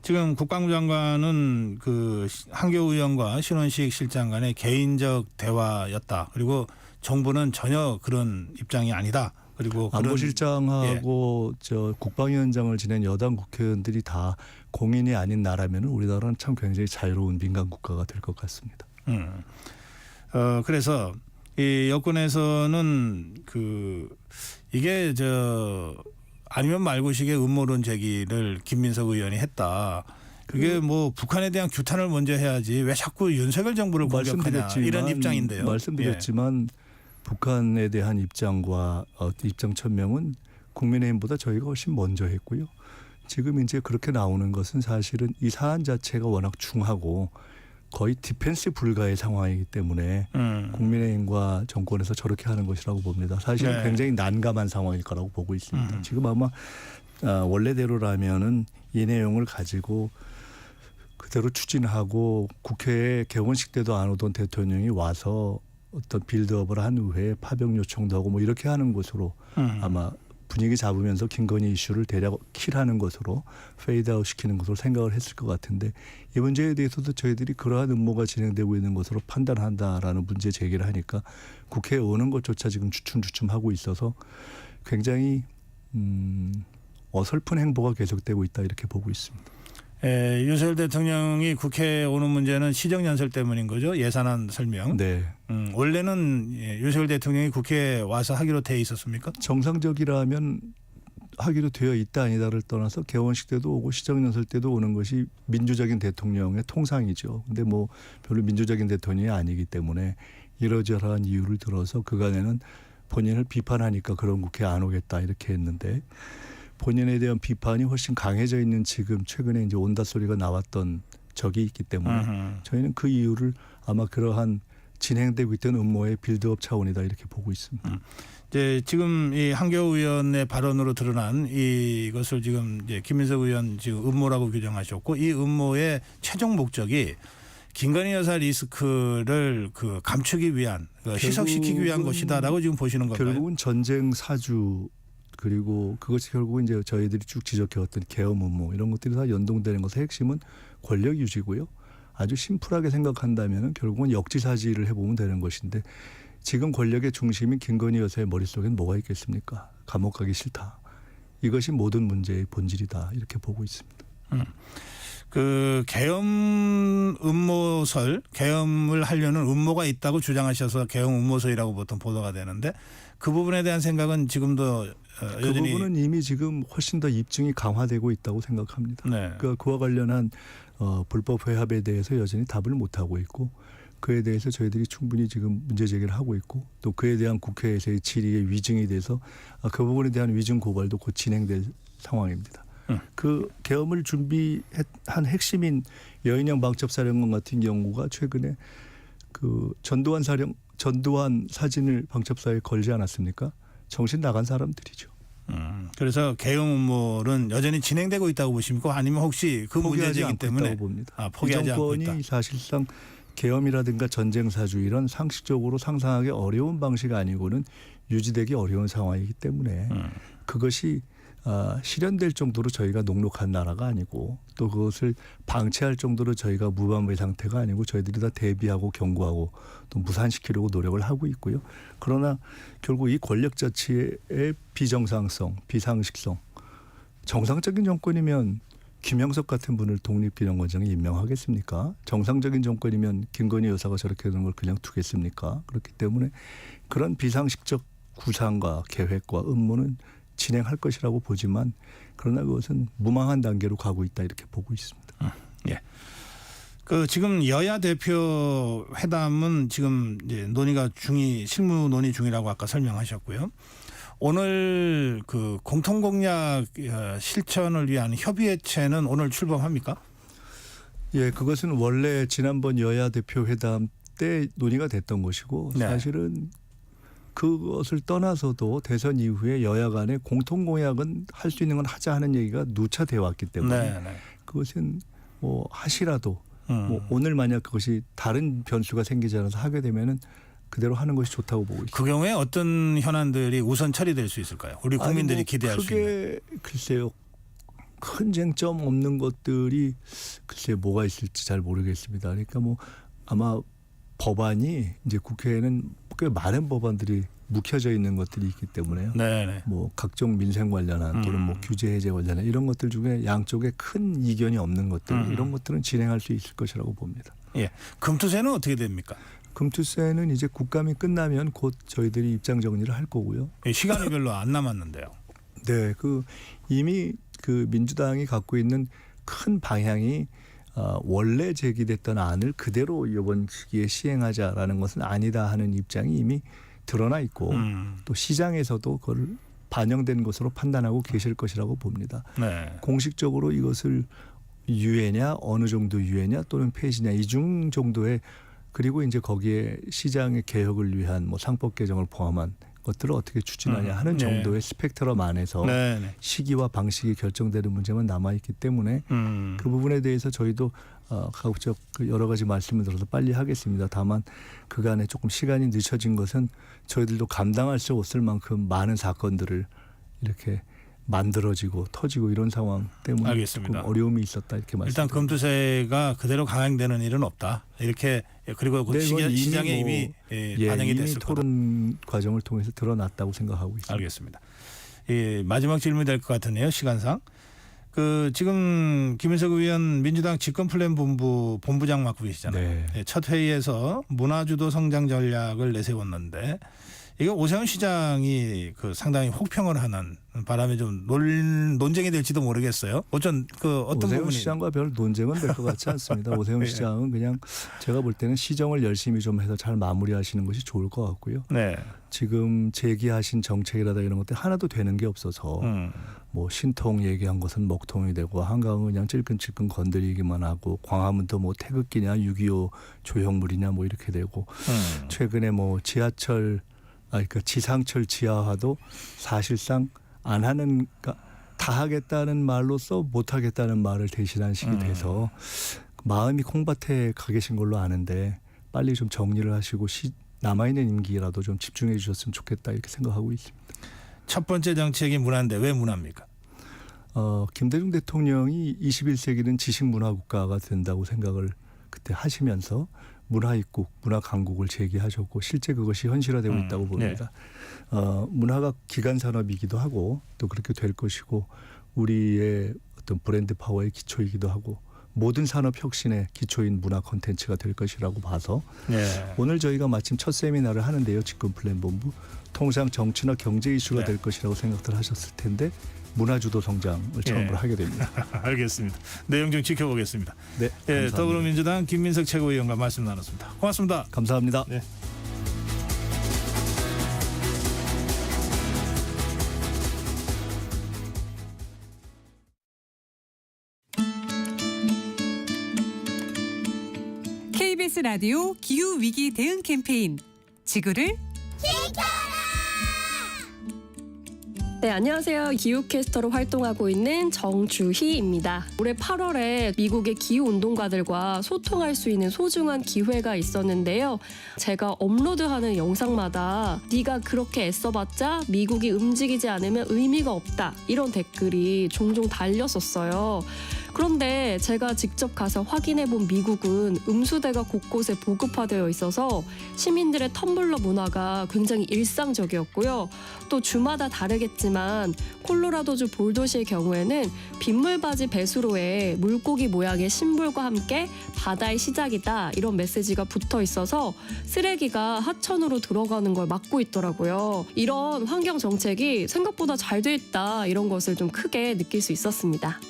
지금 국방부 장관은 그 한교 의원과 신원식 실장 간의 개인적 대화였다. 그리고 정부는 전혀 그런 입장이 아니다. 그리고
안보실장하고 저 국방위원장을 지낸 여당 국회의원들이 다 공인이 아닌 나라면 우리나라는 참 굉장히 자유로운 민간 국가가 될 것 같습니다.
그래서 이 여권에서는 이게 아니면 말고식의 음모론 제기를 김민석 의원이 했다. 그게 뭐 북한에 대한 규탄을 먼저 해야지 왜 자꾸 윤석열 정부를 공격하냐 이런 입장인데요.
말씀드렸지만 북한에 대한 입장과 입장 천명은 국민의힘보다 저희가 훨씬 먼저 했고요. 지금 이제 그렇게 나오는 것은 사실은 이 사안 자체가 워낙 중하고 거의 디펜스 불가의 상황이기 때문에 국민의힘과 정권에서 저렇게 하는 것이라고 봅니다. 사실은 굉장히 난감한 상황일 거라고 보고 있습니다. 지금 아마 원래대로라면은 이 내용을 가지고 그대로 추진하고 국회에 개원식 때도 안 오던 대통령이 와서 어떤 빌드업을 한 후에 파병 요청도 하고 뭐 이렇게 하는 것으로 아마 분위기 잡으면서 김건희 이슈를 대략 킬하는 것으로 페이드아웃 시키는 것으로 생각을 했을 것 같은데 이 문제에 대해서도 저희들이 그러한 음모가 진행되고 있는 것으로 판단한다라는 문제 제기를 하니까 국회에 오는 것조차 지금 주춤주춤하고 있어서 굉장히 어설픈 행보가 계속되고 있다 이렇게 보고 있습니다.
윤석열 대통령이 국회에 오는 문제는 시정연설 때문인 거죠. 예산안 설명.
네.
원래는 윤석열 대통령이 국회에 와서 하기로 돼 있었습니까?
정상적이라면 하기로 되어 있다 아니다를 떠나서 개원식 때도 오고 시정연설 때도 오는 것이 민주적인 대통령의 통상이죠. 근데 뭐 별로 민주적인 대통령이 아니기 때문에 이러저러한 이유를 들어서 그간에는 본인을 비판하니까 그런 국회에 안 오겠다 이렇게 했는데 본인에 대한 비판이 훨씬 강해져 있는 지금 최근에 이제 온다 소리가 나왔던 적이 있기 때문에 저희는 그 이유를 아마 그러한 진행되고 있던 음모의 빌드업 차원이다 이렇게 보고 있습니다.
이제 지금 이 한겨우 의원의 발언으로 드러난 이것을 지금 이제 김민석 의원 지금 음모라고 규정하셨고 이 음모의 최종 목적이 김건희 여사 리스크를 그 감추기 위한 희석시키기 위한 것이다라고 지금 보시는 건가요?
결국은 전쟁 사주 그리고 그것이 결국은 이제 저희들이 쭉 지적해왔던 계엄 음모 이런 것들이 다 연동되는 것의 핵심은 권력 유지고요. 아주 심플하게 생각한다면 결국은 역지사지를 해보면 되는 것인데 지금 권력의 중심인 김건희 여사의 머릿속엔 뭐가 있겠습니까? 감옥 가기 싫다. 이것이 모든 문제의 본질이다 이렇게 보고 있습니다.
그 계엄 음모설, 계엄을 하려는 음모가 있다고 주장하셔서 계엄 음모설이라고 보통 보도가 되는데 그 부분에 대한 생각은 지금도 여전히
그 부분은 이미 지금 훨씬 더 입증이 강화되고 있다고 생각합니다.
네.
그러니까 그와 관련한 불법 회합에 대해서 여전히 답을 못 하고 있고 그에 대해서 저희들이 충분히 지금 문제 제기를 하고 있고 또 그에 대한 국회에서의 질의의 위증이 돼서 그 부분에 대한 위증 고발도 곧 진행될 상황입니다. 그 계엄을 준비한 핵심인 여인영 방첩사령관 같은 경우가 최근에 그 전두환 사진을 방첩사에 걸지 않았습니까? 정신 나간 사람들이죠.
그래서 계엄 음모는 여전히 진행되고 있다고 보십니까? 아니면 혹시 그 문제제기 때문에
봅니다.
포기하지 않고 있다.
정권이 사실상 계엄이라든가 전쟁 사주 이런 상식적으로 상상하기 어려운 방식 아니고는 유지되기 어려운 상황이기 때문에 그것이 실현될 정도로 저희가 녹록한 나라가 아니고 또 그것을 방치할 정도로 저희가 무방비 상태가 아니고 저희들이 다 대비하고 경고하고 또 무산시키려고 노력을 하고 있고요. 그러나 결국 이 권력 자체의 비정상성, 비상식성 정상적인 정권이면 김영석 같은 분을 독립기념관장에 임명하겠습니까? 정상적인 정권이면 김건희 여사가 저렇게 되는 걸 그냥 두겠습니까? 그렇기 때문에 그런 비상식적 구상과 계획과 음모는 진행할 것이라고 보지만 그러나 그것은 무망한 단계로 가고 있다 이렇게 보고 있습니다.
예. 그 지금 여야 대표 회담은 지금 이제 논의가 실무 논의 중이라고 아까 설명하셨고요. 오늘 그 공통공약 실천을 위한 협의회체는 오늘 출범합니까?
예, 그것은 원래 지난번 여야 대표 회담 때 논의가 됐던 것이고
네.
사실은 그것을 떠나서도 대선 이후에 여야 간에 공통공약은 할 수 있는 건 하자 하는 얘기가 누차되어 왔기 때문에
네.
그것은 뭐 하시라도 뭐 오늘 만약 그것이 다른 변수가 생기지 않아서 하게 되면은 그대로 하는 것이 좋다고 보고 있습니다.
그 경우에 어떤 현안들이 우선 처리될 수 있을까요? 우리 국민들이
뭐
기대할 수 있는.
글쎄요. 큰 쟁점 없는 것들이 글쎄 뭐가 있을지 잘 모르겠습니다. 그러니까 뭐 아마 법안이 이제 국회에는 꽤 많은 법안들이 묵혀져 있는 것들이 있기 때문에요.
네네.
뭐 각종 민생 관련한 또는 뭐 규제 해제 관련한 이런 것들 중에 양쪽에 큰 이견이 없는 것들 이런 것들은 진행할 수 있을 것이라고 봅니다.
예. 금투세는 어떻게 됩니까?
금투세는 이제 국감이 끝나면 곧 저희들이 입장 정리를 할 거고요.
시간이 별로 안 남았는데요.
네, 이미 그 민주당이 갖고 있는 큰 방향이 원래 제기됐던 안을 그대로 이번 시기에 시행하자라는 것은 아니다 하는 입장이 이미 드러나 있고 또 시장에서도 그걸 반영된 것으로 판단하고 계실 것이라고 봅니다.
네.
공식적으로 이것을 유예냐 어느 정도 유예냐 또는 폐지냐 이중 정도의 그리고 이제 거기에 시장의 개혁을 위한 뭐 상법 개정을 포함한 것들을 어떻게 추진하냐 하는 정도의 스펙트럼 안에서 시기와 방식이 결정되는 문제만 남아있기 때문에 그 부분에 대해서 저희도 가급적 여러 가지 말씀을 들어서 빨리 하겠습니다. 다만 그간에 조금 시간이 늦춰진 것은 저희들도 감당할 수 없을 만큼 많은 사건들을 이렇게 만들어지고 터지고 이런 상황 때문에
알겠습니다.
조금 어려움이 있었다 이렇게 말씀드립니다.
일단 금투세가 그대로 강행되는 일은 없다. 이렇게 그리고 그
네, 이건
시장에 이미 반영이
이미
됐을 거다.
토론 과정을 통해서 드러났다고 생각하고 있습니다.
알겠습니다. 마지막 질문이 될 것 같으네요. 시간상. 지금 김인석 의원 민주당 집권플랜 본부장 맡고 계시잖아요.
네.
첫 회의에서 문화주도 성장 전략을 내세웠는데 이거 오세훈 시장이 상당히 혹평을 하는 바람에 좀 논쟁이 될지도 모르겠어요. 어떤
오세훈
부분이
시장과 별 논쟁은 될 것 같지 않습니다. 오세훈 시장은 그냥 제가 볼 때는 시정을 열심히 좀 해서 잘 마무리하시는 것이 좋을 것 같고요.
네.
지금 제기하신 정책이라든가 이런 것들 하나도 되는 게 없어서 뭐 신통 얘기한 것은 먹통이 되고 한강은 그냥 찔끔찔끔 건드리기만 하고 광화문도 뭐 태극기냐 6.25 조형물이냐 뭐 이렇게 되고 최근에 뭐 그러니까 지상철 지하화도 사실상 안 하는 다 하겠다는 말로써 못 하겠다는 말을 대신한 식이 돼서 마음이 콩밭에 가 계신 걸로 아는데 빨리 좀 정리를 하시고 남아있는 임기라도 좀 집중해 주셨으면 좋겠다 이렇게 생각하고 있습니다.
첫 번째 정책이 문화인데 왜 문화입니까?
김대중 대통령이 21세기는 지식문화국가가 된다고 생각을 그때 하시면서 문화입국, 문화강국을 제기하셨고 실제 그것이 현실화되고 있다고 봅니다. 문화가 기간산업이기도 하고 또 그렇게 될 것이고 우리의 어떤 브랜드 파워의 기초이기도 하고 모든 산업 혁신의 기초인 문화 콘텐츠가 될 것이라고 봐서 오늘 저희가 마침 첫 세미나를 하는데요. 집권플랜본부 통상 정치나 경제 이슈가 될 것이라고 생각들 하셨을 텐데 문화주도 성장을 처음으로 하게 됩니다.
알겠습니다. 내용 좀 지켜보겠습니다.
네, 감사합니다.
더불어민주당 김민석 최고위원과 말씀 나눴습니다. 고맙습니다.
감사합니다.
네.
KBS 라디오 기후위기 대응 캠페인 지구를
네, 안녕하세요. 기후캐스터로 활동하고 있는 정주희입니다. 올해 8월에 미국의 기후운동가들과 소통할 수 있는 소중한 기회가 있었는데요. 제가 업로드하는 영상마다 네가 그렇게 애써봤자 미국이 움직이지 않으면 의미가 없다. 이런 댓글이 종종 달렸었어요. 그런데 제가 직접 가서 확인해본 미국은 음수대가 곳곳에 보급화되어 있어서 시민들의 텀블러 문화가 굉장히 일상적이었고요. 또 주마다 다르겠지만 콜로라도주 볼도시의 경우에는 빗물바지 배수로에 물고기 모양의 심볼과 함께 바다의 시작이다 이런 메시지가 붙어 있어서 쓰레기가 하천으로 들어가는 걸 막고 있더라고요. 이런 환경 정책이 생각보다 잘 돼 있다 이런 것을 좀 크게 느낄 수 있었습니다.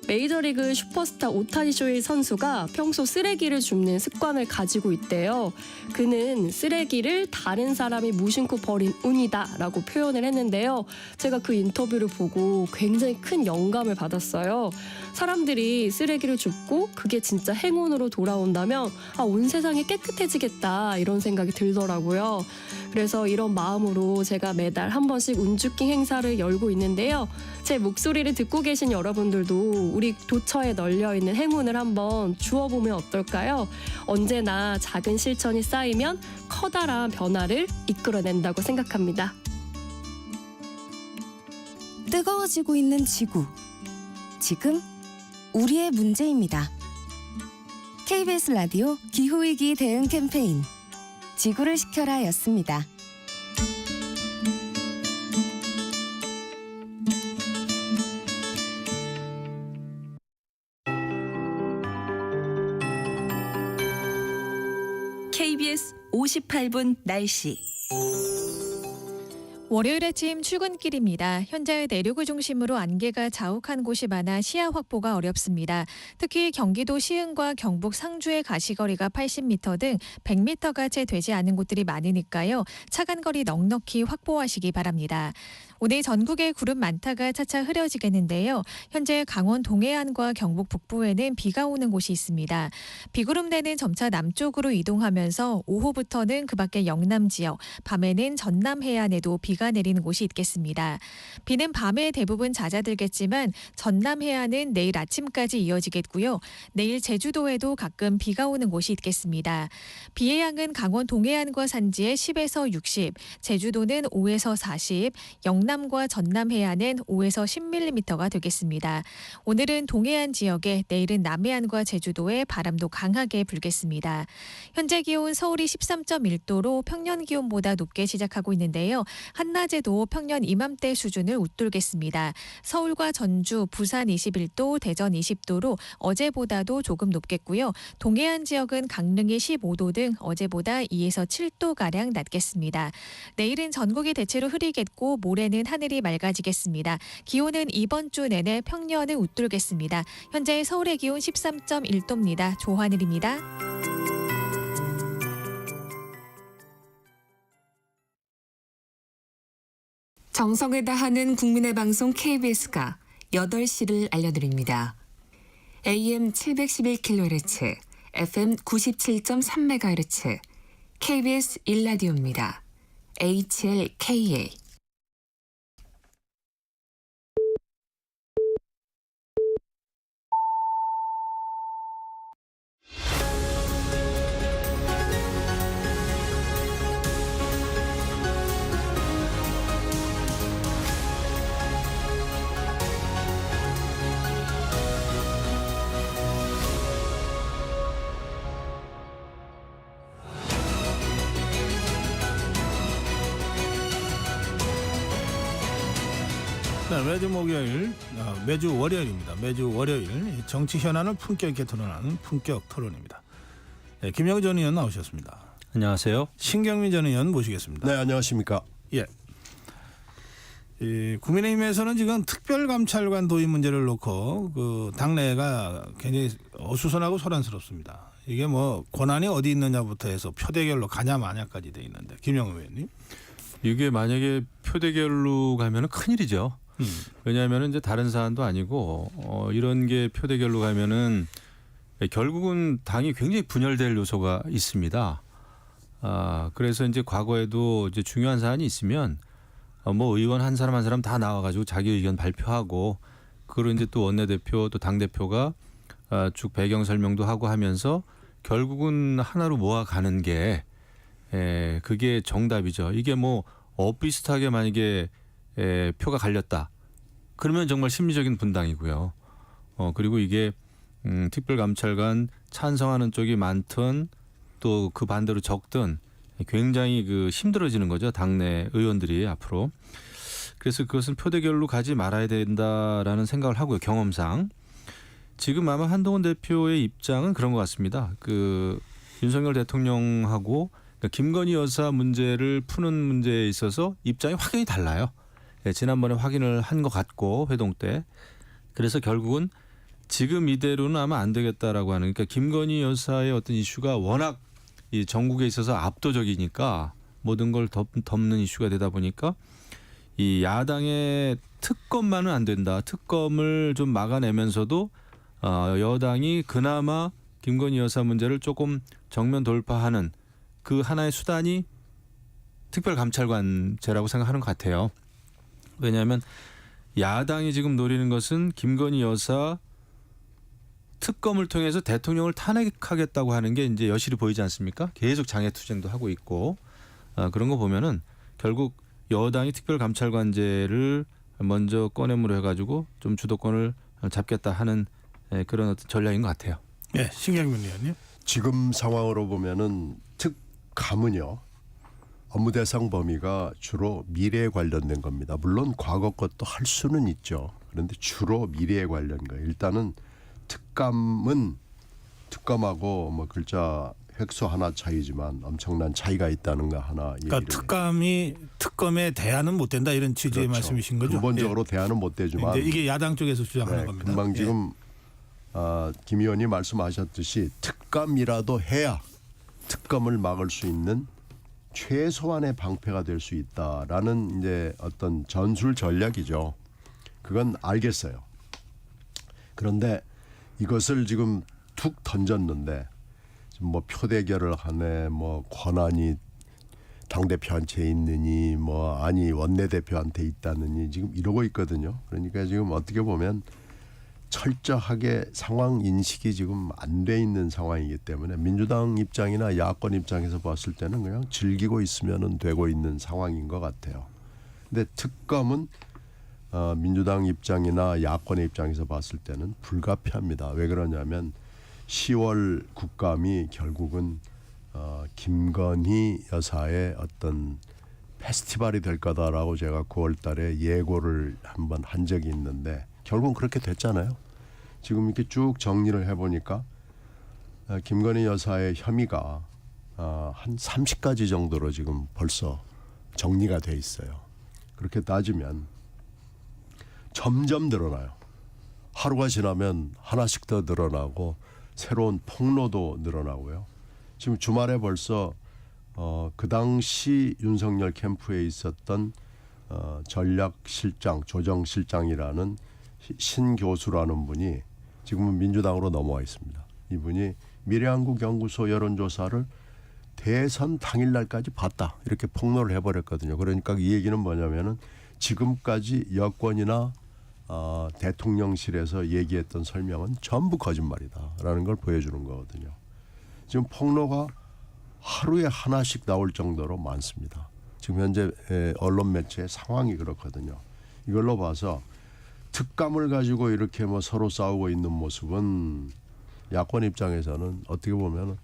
메이저리그 슈퍼스타 오타니 쇼헤이 선수가 평소 쓰레기를 줍는 습관을 가지고 있대요. 그는 쓰레기를 다른 사람이 무심코 버린 운이다 라고 표현을 했는데요. 제가 그 인터뷰를 보고 굉장히 큰 영감을 받았어요. 사람들이 쓰레기를 줍고 그게 진짜 행운으로 돌아온다면 온 세상이 깨끗해지겠다 이런 생각이 들더라고요. 그래서 이런 마음으로 제가 매달 한 번씩 운주킹 행사를 열고 있는데요. 제 목소리를 듣고 계신 여러분들도 우리 도처에 널려있는 행운을 한번 주워보면 어떨까요? 언제나 작은 실천이 쌓이면 커다란 변화를 이끌어낸다고 생각합니다.
뜨거워지고 있는 지구. 지금 우리의 문제입니다. KBS 라디오 기후위기 대응 캠페인 지구를 지켜라 였습니다.
KBS 58분 날씨.
월요일 아침 출근길입니다. 현재 내륙을 중심으로 안개가 자욱한 곳이 많아 시야 확보가 어렵습니다. 특히 경기도 시흥과 경북 상주의 가시거리가 80m 등 100m가 채 되지 않은 곳들이 많으니까요. 차간거리 넉넉히 확보하시기 바랍니다. 오늘 전국에 구름 많다가 차차 흐려지겠는데요. 현재 강원 동해안과 경북 북부에는 비가 오는 곳이 있습니다. 비구름대는 점차 남쪽으로 이동하면서 오후부터는 그 밖에 영남 지역, 밤에는 전남 해안에도 비가 내리는 곳이 있겠습니다. 비는 밤에 대부분 잦아들겠지만 전남 해안은 내일 아침까지 이어지겠고요. 내일 제주도에도 가끔 비가 오는 곳이 있겠습니다. 비의 양은 강원 동해안과 산지에 10에서 60, 제주도는 5에서 40, 영남 경남과 전남 해안은 5에서 10mm가 되겠습니다. 오늘은 동해안 지역에, 내일은 남해안과 제주도에 바람도 강하게 불겠습니다. 현재 기온 서울이 13.1도로 평년 기온보다 높게 시작하고 있는데요. 한낮에도 평년 이맘때 수준을 웃돌겠습니다. 서울과 전주, 부산 21도, 대전 20도로 어제보다도 조금 높겠고요. 동해안 지역은 강릉이 15도 등 어제보다 2에서 7도가량 낮겠습니다. 내일은 전국이 대체로 흐리겠고 모레는 하늘이 맑아지겠습니다. 기온은 이번 주 내내 평년을 웃돌겠습니다. 현재 서울의 기온 13.1도입니다. 조하늘입니다.
정성을 다하는 국민의 방송 KBS가 8시를 알려드립니다. AM 711kHz, FM 97.3MHz, KBS 1라디오입니다. HLKA.
네, 매주 월요일입니다. 매주 월요일 정치 현안을 품격 있게 토론하는 품격 토론입니다. 네, 김영우 전 의원 나오셨습니다.
안녕하세요.
신경민 전 의원 모시겠습니다.
네, 안녕하십니까.
예. 국민의힘에서는 지금 특별감찰관 도입 문제를 놓고 그 당내가 굉장히 어수선하고 소란스럽습니다. 이게 뭐 권한이 어디 있느냐부터 해서 표대결로 가냐 마냐까지 돼 있는데 김영우 의원님.
이게 만약에 표대결로 가면은 큰일이죠. 왜냐하면 이제 다른 사안도 아니고 이런 게 표대결로 가면은 결국은 당이 굉장히 분열될 요소가 있습니다. 그래서 이제 과거에도 이제 중요한 사안이 있으면 뭐 의원 한 사람 한 사람 다 나와가지고 자기 의견 발표하고 그리고 이제 또 원내대표 또 당대표가 쭉 배경 설명도 하고 하면서 결국은 하나로 모아가는 게 그게 정답이죠. 이게 뭐 비슷하게 만약에 표가 갈렸다. 그러면 정말 심리적인 분당이고요. 그리고 이게 특별감찰관 찬성하는 쪽이 많든 또 그 반대로 적든 굉장히 그 힘들어지는 거죠. 당내 의원들이 앞으로. 그래서 그것은 표대결로 가지 말아야 된다라는 생각을 하고요. 경험상. 지금 아마 한동훈 대표의 입장은 그런 것 같습니다. 그 윤석열 대통령하고 김건희 여사 문제를 푸는 문제에 있어서 입장이 확연히 달라요. 지난번에 확인을 한 것 같고 회동 때. 그래서 결국은 지금 이대로는 아마 안 되겠다라고 하는. 그러니까 김건희 여사의 어떤 이슈가 워낙 이 전국에 있어서 압도적이니까 모든 걸 덮는 이슈가 되다 보니까 이 야당의 특검만은 안 된다. 특검을 좀 막아내면서도 여당이 그나마 김건희 여사 문제를 조금 정면 돌파하는 그 하나의 수단이 특별감찰관제라고 생각하는 것 같아요. 왜냐하면 야당이 지금 노리는 것은 김건희 여사 특검을 통해서 대통령을 탄핵하겠다고 하는 게 이제 여실히 보이지 않습니까? 계속 장애투쟁도 하고 있고 그런 거 보면은 결국 여당이 특별감찰관제를 먼저 꺼내므로 해가지고 좀 주도권을 잡겠다 하는 그런 어떤 전략인 것 같아요.
네, 신경민 의원님.
지금 상황으로 보면은 특감은요. 업무 대상 범위가 주로 미래에 관련된 겁니다. 물론 과거 것도 할 수는 있죠. 그런데 주로 미래에 관련 거예요. 일단은 특감은 특검하고 뭐 글자 획수 하나 차이지만 엄청난 차이가 있다는 거 하나 얘기를.
그러니까 특검에 대안은 못 된다 이런 취지의
그렇죠.
말씀이신 거죠?
근본적으로 대안은 못 되지만
이게 야당 쪽에서 주장하는 겁니다.
금방 지금 김 의원이 말씀하셨듯이 특감이라도 해야 특검을 막을 수 있는 최소한의 방패가 될 수 있다라는 이제 어떤 전술 전략이죠. 그건 알겠어요. 그런데 이것을 지금 툭 던졌는데 뭐 표대결을 하네, 뭐 권한이 당대표한테 있느니, 뭐 아니 원내대표한테 있다느니 지금 이러고 있거든요. 그러니까 지금 어떻게 보면 철저하게 상황 인식이 지금 안 돼 있는 상황이기 때문에 민주당 입장이나 야권 입장에서 봤을 때는 그냥 즐기고 있으면 되고 있는 상황인 것 같아요. 근데 특검은 민주당 입장이나 야권의 입장에서 봤을 때는 불가피합니다. 왜 그러냐면 10월 국감이 결국은 김건희 여사의 어떤 페스티벌이 될 거다라고 제가 9월 달에 예고를 한번 한 적이 있는데 결국은 그렇게 됐잖아요. 지금 이렇게 쭉 정리를 해보니까 김건희 여사의 혐의가 한 30가지 정도로 지금 벌써 정리가 돼 있어요. 그렇게 따지면 점점 늘어나요. 하루가 지나면 하나씩 더 늘어나고 새로운 폭로도 늘어나고요. 지금 주말에 벌써 그 당시 윤석열 캠프에 있었던 전략실장, 조정실장이라는 신 교수라는 분이 지금은 민주당으로 넘어와 있습니다. 이분이 미래한국연구소 여론조사를 대선 당일날까지 봤다 이렇게 폭로를 해버렸거든요. 그러니까 이 얘기는 뭐냐면은 지금까지 여권이나 대통령실에서 얘기했던 설명은 전부 거짓말이다라는 걸 보여주는 거거든요. 지금 폭로가 하루에 하나씩 나올 정도로 많습니다. 지금 현재 언론 매체의 상황이 그렇거든요. 이걸로 봐서 특감을 가지고 이렇게 뭐 서로 싸우고 있는 모습은 야권 입장에서는 어떻게 보면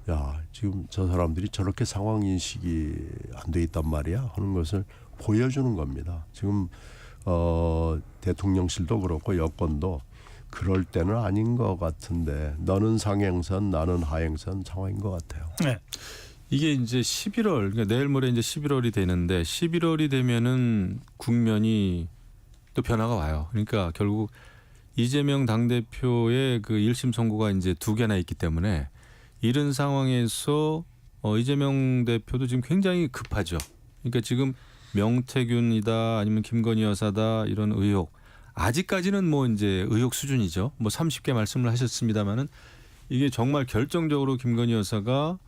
야 지금 저 사람들이 저렇게 상황 인식이 안 돼 있단 말이야 하는 것을 보여주는 겁니다. 지금 대통령실도 그렇고 여권도 그럴 때는 아닌 것 같은데 너는 상행선 나는 하행선 상황인 것 같아요.
네.
이게 이제 11월 그러니까 내일 모레 이제 11월이 되는데 11월이 되면은 국면이 또 변화가 와요. 그러니까 결국 이재명 당대표의 그 1심 선고가 이제 2개나 있기 때문에 이런 상황에서 이재명 대표도 지금 굉장히 급하죠. 그러니까 지금 명태균이다 아니면 김건희 여사다 이런 의혹 아직까지는 뭐 이제 의혹 수준이죠. 뭐 30개 말씀을 하셨습니다마는 이게 정말 결정적으로 김건희 여사가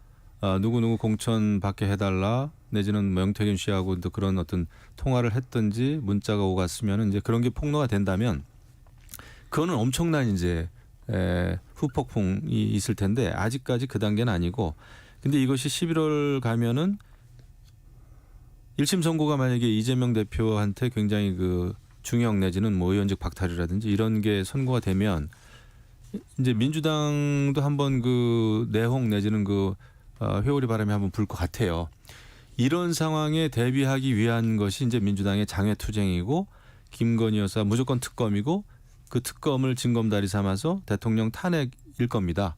누구누구 공천 받게 해달라 내지는 명태균 씨하고 또 그런 어떤 통화를 했든지 문자가 오갔으면 이제 그런 게 폭로가 된다면 그거는 엄청난 이제 후폭풍이 있을 텐데 아직까지 그 단계는 아니고 근데 이것이 11월 가면은 1심 선고가 만약에 이재명 대표한테 굉장히 그 중형 내지는 뭐 의원직 박탈이라든지 이런 게 선고가 되면 이제 민주당도 한번 그 내홍 내지는 그 회오리 바람이 한번 불 것 같아요. 이런 상황에 대비하기 위한 것이 이제 민주당의 장외투쟁이고 김건희 여사 무조건 특검이고 그 특검을 징검다리 삼아서 대통령 탄핵일 겁니다.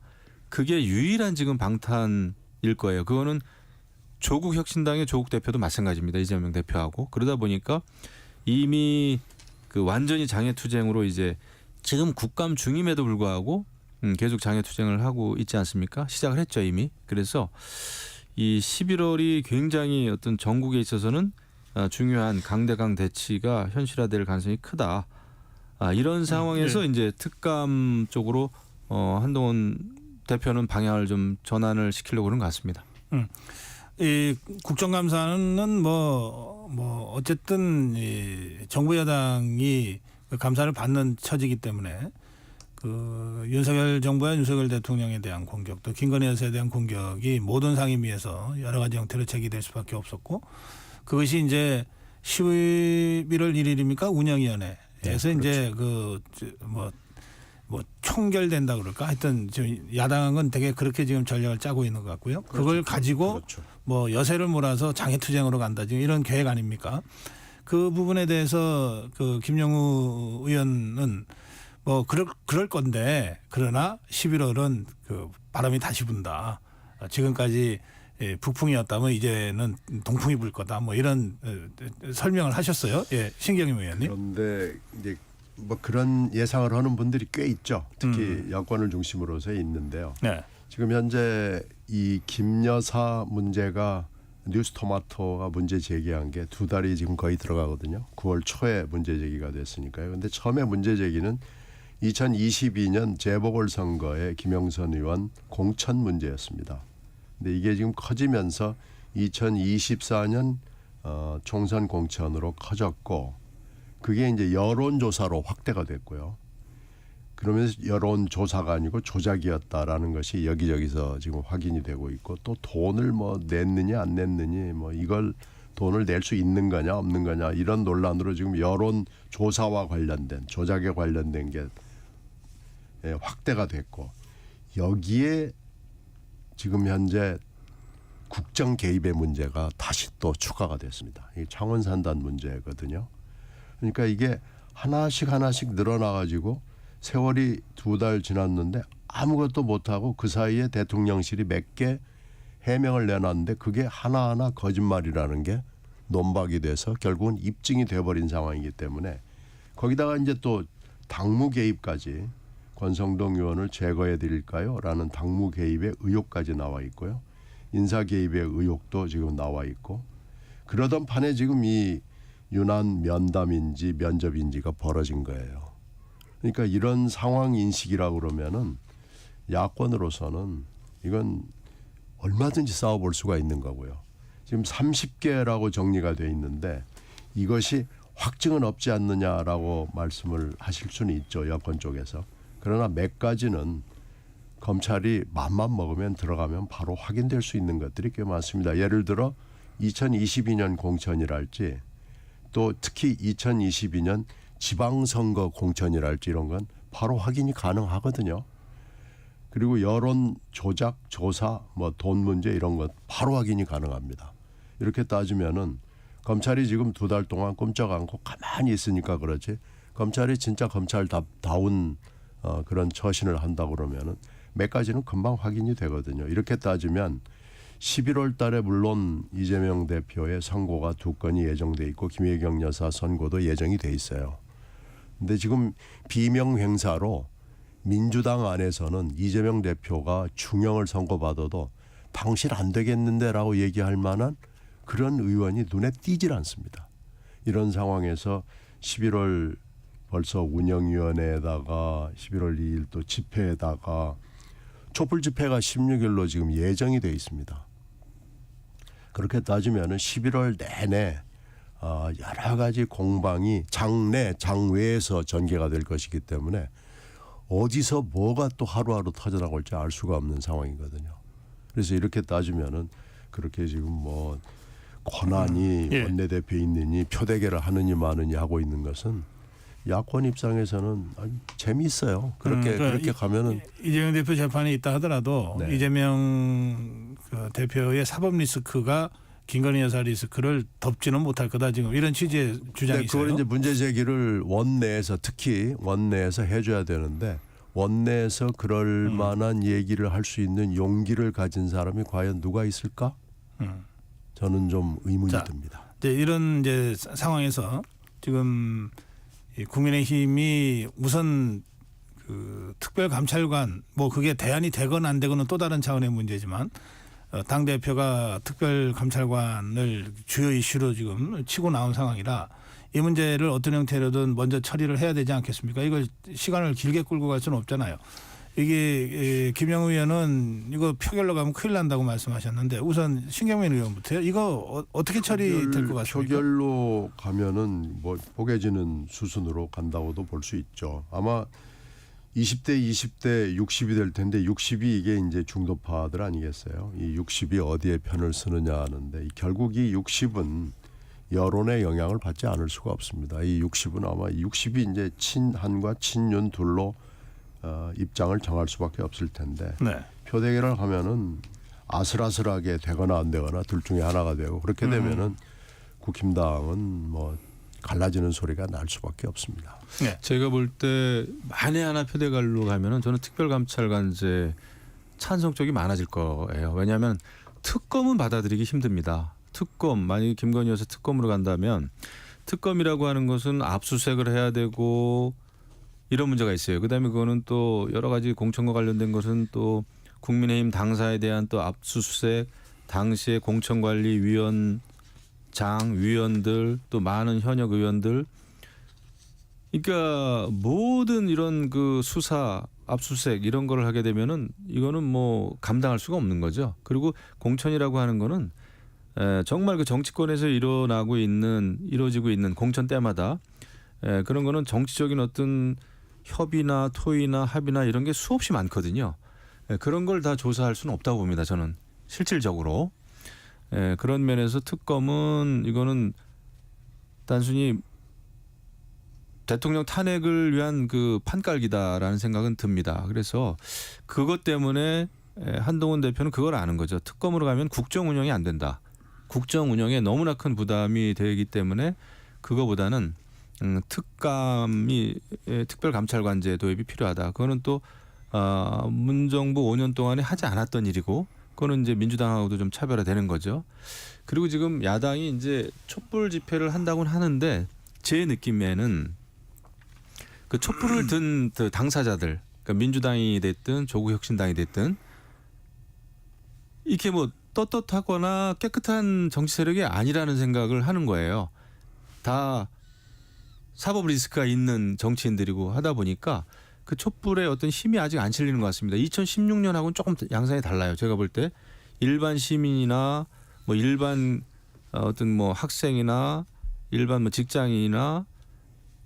그게 유일한 지금 방탄일 거예요. 그거는 조국 혁신당의 조국 대표도 마찬가지입니다. 이재명 대표하고 그러다 보니까 이미 그 완전히 장외투쟁으로 이제 지금 국감 중임에도 불구하고 계속 장외투쟁을 하고 있지 않습니까? 시작을 했죠 이미. 그래서 이 11월이 굉장히 어떤 전국에 있어서는 중요한 강대강 대치가 현실화될 가능성이 크다. 이런 상황에서
네.
이제 특감 쪽으로 한동훈 대표는 방향을 좀 전환을 시키려고 그런 것 같습니다.
이 국정감사는 뭐 어쨌든 이 정부 여당이 그 감사를 받는 처지이기 때문에 그 윤석열 정부와 윤석열 대통령에 대한 공격 또 김건희 여사에 대한 공격이 모든 상임위에서 여러 가지 형태로 제기될 수밖에 없었고 그것이 이제 11월 1일입니까 운영위원회에서
그렇죠.
이제 그 뭐 총결된다 그럴까 하여튼 지금 야당은 되게 그렇게 지금 전략을 짜고 있는 것 같고요. 그걸 가지고
그렇죠.
뭐 여세를 몰아서 장애투쟁으로 간다 지금 이런 계획 아닙니까? 그 부분에 대해서 그 김영우 의원은 뭐 그럴 건데 그러나 11월은 그 바람이 다시 분다. 지금까지 북풍이었다면 이제는 동풍이 불 거다. 뭐 이런 설명을 하셨어요. 예, 신경임 의원님.
그런데 이제 뭐 그런 예상을 하는 분들이 꽤 있죠. 특히 여권을 중심으로서 있는데요.
네.
지금 현재 이 김 여사 문제가 뉴스토마토가 문제 제기한 게 2달이 지금 거의 들어가거든요. 9월 초에 문제 제기가 됐으니까요. 그런데 처음에 문제 제기는 2022년 재보궐선거의 김영선 의원 공천 문제였습니다. 근데 이게 지금 커지면서 2024년 총선 공천으로 커졌고 그게 이제 여론조사로 확대가 됐고요. 그러면서 여론조사가 아니고 조작이었다라는 것이 여기저기서 지금 확인이 되고 있고 또 돈을 뭐 냈느냐 안 냈느냐 뭐 이걸 돈을 낼 수 있는 거냐 없는 거냐 이런 논란으로 지금 여론 조사와 관련된 조작에 관련된 게 확대가 됐고 여기에 지금 현재 국정 개입의 문제가 다시 또 추가가 됐습니다. 이 창원산단 문제거든요. 그러니까 이게 하나씩 늘어나가지고 세월이 2달 지났는데 아무것도 못하고 그 사이에 대통령실이 몇 개 해명을 내놨는데 그게 하나하나 거짓말이라는 게 논박이 돼서 결국은 입증이 돼버린 상황이기 때문에 거기다가 이제 또 당무 개입까지 권성동 의원을 제거해 드릴까요? 라는 당무 개입의 의혹까지 나와 있고요. 인사 개입의 의혹도 지금 나와 있고 그러던 판에 지금 이 유난 면담인지 면접인지가 벌어진 거예요. 그러니까 이런 상황 인식이라고 그러면은 야권으로서는 이건 얼마든지 싸워볼 수가 있는 거고요. 지금 30개라고 정리가 돼 있는데 이것이 확증은 없지 않느냐라고 말씀을 하실 수는 있죠. 여권 쪽에서. 그러나 몇 가지는 검찰이 맘만 먹으면 들어가면 바로 확인될 수 있는 것들이 꽤 많습니다. 예를 들어 2022년 공천이랄지 또 특히 2022년 지방선거 공천이랄지 이런 건 바로 확인이 가능하거든요. 그리고 여론 조작, 조사, 뭐 돈 문제 이런 것 바로 확인이 가능합니다. 이렇게 따지면은 검찰이 지금 2달 동안 꼼짝 않고 가만히 있으니까 그렇지 검찰이 진짜 검찰다운 그런 처신을 한다고 그러면은 몇 가지는 금방 확인이 되거든요. 이렇게 따지면 11월 달에 물론 이재명 대표의 선고가 2건이 예정돼 있고 김혜경 여사 선고도 예정이 돼 있어요. 근데 지금 비명 행사로 민주당 안에서는 이재명 대표가 중형을 선고받아도 당신 안 되겠는데라고 얘기할 만한 그런 의원이 눈에 띄질 않습니다. 이런 상황에서 11월 벌써 운영위원회에다가 11월 2일 또 집회에다가 촛불 집회가 16일로 지금 예정이 돼 있습니다. 그렇게 따지면은 11월 내내 여러 가지 공방이 장내, 장외에서 전개가 될 것이기 때문에 어디서 뭐가 또 하루하루 터져나올지 알 수가 없는 상황이거든요. 그래서 이렇게 따지면은 그렇게 지금 뭐 권한이 원내대표에 있느니 표대결을 하느니 마느니 하고 있는 것은 야권 입장에서는 재미있어요. 그렇게 가면은
이재명 대표 재판이 있다 하더라도
네.
이재명 그 대표의 사법 리스크가 김건희 여사 리스크를 덮지는 못할 거다 지금 이런 취지의 주장이 있어요.
그걸 이제 문제 제기를 원내에서 특히 원내에서 해줘야 되는데 원내에서 그럴 만한 얘기를 할 수 있는 용기를 가진 사람이 과연 누가 있을까? 저는 좀 의문이 듭니다.
이제 이런 이제 상황에서 지금 이 국민의힘이 우선 그 특별감찰관 뭐 그게 대안이 되건 안 되고는 또 다른 차원의 문제지만 당 대표가 특별감찰관을 주요 이슈로 지금 치고 나온 상황이라 이 문제를 어떤 형태로든 먼저 처리를 해야 되지 않겠습니까? 이걸 시간을 길게 끌고 갈 수는 없잖아요. 이게 김영우 의원은 이거 표결로 가면 큰일 난다고 말씀하셨는데 우선 신경민 의원부터요. 이거 어떻게 처리될 것 같습니까?
표결로 가면은 뭐 보게지는 수순으로 간다고도 볼 수 있죠. 아마 20대, 20대, 60이 될 텐데 60이 이게 이제 중도파들 아니겠어요? 이 60이 어디에 편을 쓰느냐 하는데 결국 이 60은 여론의 영향을 받지 않을 수가 없습니다. 이 60은 아마 60이 이제 친한과 친윤 둘로 입장을 정할 수밖에 없을 텐데
네.
표대결을 하면은 아슬아슬하게 되거나 안 되거나 둘 중에 하나가 되고 그렇게 되면은 국힘당은 뭐 갈라지는 소리가 날 수밖에 없습니다.
네.
제가 볼 때 만에 하나 표대결로 가면은 저는 특별감찰관제 찬성 쪽이 많아질 거예요. 왜냐하면 특검은 받아들이기 힘듭니다. 특검 만약에 김건희 여사 특검으로 간다면 특검이라고 하는 것은 압수수색을 해야 되고 이런 문제가 있어요. 그다음에 그거는 또 여러 가지 공천과 관련된 것은 또 국민의힘 당사에 대한 또 압수수색, 당시의 공천관리위원장 위원들 또 많은 현역 의원들, 그러니까 모든 이런 그 수사, 압수수색 이런 거를 하게 되면은 이거는 뭐 감당할 수가 없는 거죠. 그리고 공천이라고 하는 거는 정말 그 정치권에서 이루어지고 있는 공천 때마다 그런 거는 정치적인 어떤 협의나 토의나 합의나 이런 게 수없이 많거든요. 그런 걸 다 조사할 수는 없다고 봅니다. 저는 실질적으로. 그런 면에서 특검은 이거는 단순히 대통령 탄핵을 위한 그 판깔기다라는 생각은 듭니다. 그래서 그것 때문에 한동훈 대표는 그걸 아는 거죠. 특검으로 가면 국정 운영이 안 된다. 국정 운영에 너무나 큰 부담이 되기 때문에 그거보다는 특감이 특별감찰관제 도입이 필요하다. 그거는 또 문정부 5년 동안에 하지 않았던 일이고 그거는 이제 민주당하고도 좀 차별화되는 거죠. 그리고 지금 야당이 이제 촛불 집회를 한다고는 하는데 제 느낌에는 그 촛불을 든 당사자들, 그러니까 민주당이 됐든 조국혁신당이 됐든 이렇게 뭐 떳떳하거나 깨끗한 정치 세력이 아니라는 생각을 하는 거예요. 다 사법 리스크가 있는 정치인들이고 하다 보니까 그 촛불에 어떤 힘이 아직 안 실리는 것 같습니다. 2016년하고는 조금 양상이 달라요. 제가 볼 때 일반 시민이나 뭐 일반 어떤 뭐 학생이나 일반 뭐 직장인이나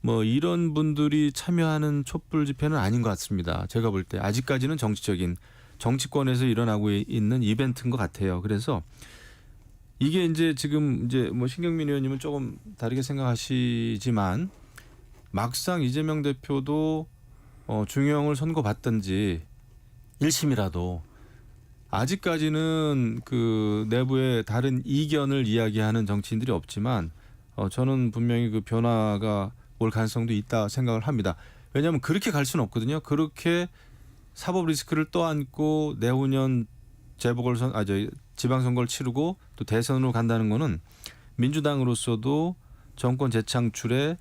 뭐 이런 분들이 참여하는 촛불 집회는 아닌 것 같습니다. 제가 볼 때 아직까지는 정치적인 정치권에서 일어나고 있는 이벤트인 것 같아요. 그래서 이게 이제 지금 이제 뭐 신경민 의원님은 조금 다르게 생각하시지만 막상 이재명 대표도 중형을 선고받든지 1심이라도 아직까지는 그 내부에 다른 이견을 이야기하는 정치인들이 없지만 저는 분명히 그 변화가 올 가능성도 있다 생각을 합니다. 왜냐하면 그렇게 갈 수는 없거든요. 그렇게 사법 리스크를 떠안고 내후년 지방선거를 치르고 또 대선으로 간다는 거는 민주당으로서도 정권 재창출에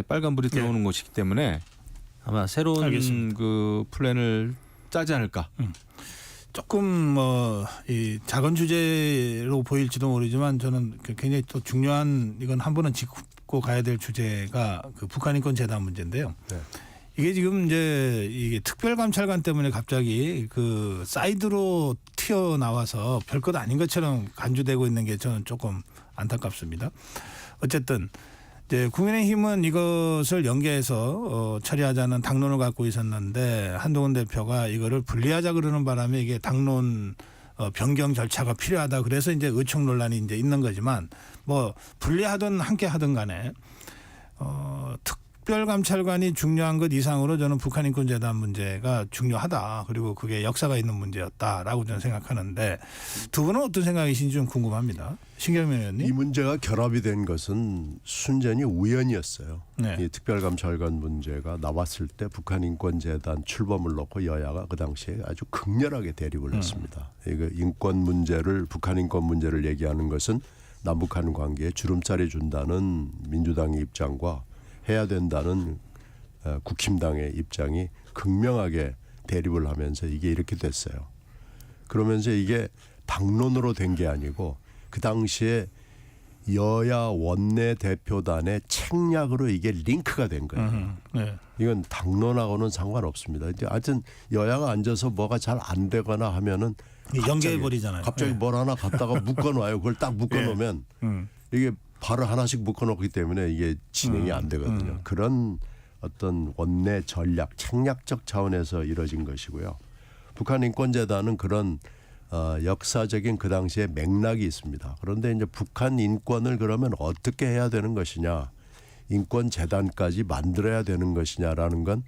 빨간불이 들어오는 것이기 때문에 아마 새로운
알겠습니다.
그 플랜을 짜지 않을까.
조금 이 작은 주제로 보일지도 모르지만 저는 굉장히 또 중요한 이건 한 번은 짚고 가야 될 주제가 그 북한인권재단 문제인데요.
네.
이게 지금 이제 이게 특별감찰관 때문에 갑자기 그 사이드로 튀어나와서 별것 아닌 것처럼 간주되고 있는 게 저는 조금 안타깝습니다. 어쨌든 이제 국민의힘은 이것을 연계해서 처리하자는 당론을 갖고 있었는데 한동훈 대표가 이거를 분리하자 그러는 바람에 이게 당론 변경 절차가 필요하다. 그래서 이제 의총 논란이 이제 있는 거지만 뭐 분리하든 함께 하든 간에 특별감찰관이 중요한 것 이상으로 저는 북한인권재단 문제가 중요하다. 그리고 그게 역사가 있는 문제였다라고 저는 생각하는데 두 분은 어떤 생각이신지 좀 궁금합니다. 신경민 의원님.
이 문제가 결합이 된 것은 순전히 우연이었어요.
네.
이 특별감찰관 문제가 나왔을 때 북한인권재단 출범을 놓고 여야가 그 당시에 아주 극렬하게 대립을 했습니다. 이거 인권 문제를 북한 인권 문제를 얘기하는 것은 남북한 관계에 주름살이 준다는 민주당의 입장과 해야 된다는 국힘당의 입장이 극명하게 대립을 하면서 이게 이렇게 됐어요. 그러면서 이게 당론으로 된 게 아니고 그 당시에 여야 원내 대표단의 책략으로 이게 링크가 된 거예요.
네.
이건 당론하고는 상관없습니다. 이제 하여튼 여야가 앉아서 뭐가 잘 안 되거나 하면은
연계해 버리잖아요.
갑자기 뭘 하나 갖다가 묶어놔요. 그걸 딱 묶어놓으면 이게 바로 하나씩 묶어놓기 때문에 이게 진행이 안 되거든요. 그런 어떤 원내 전략, 책략적 차원에서 이뤄진 것이고요. 북한인권재단은 그런 역사적인 그 당시에 맥락이 있습니다. 그런데 이제 북한 인권을 그러면 어떻게 해야 되는 것이냐, 인권재단까지 만들어야 되는 것이냐라는 건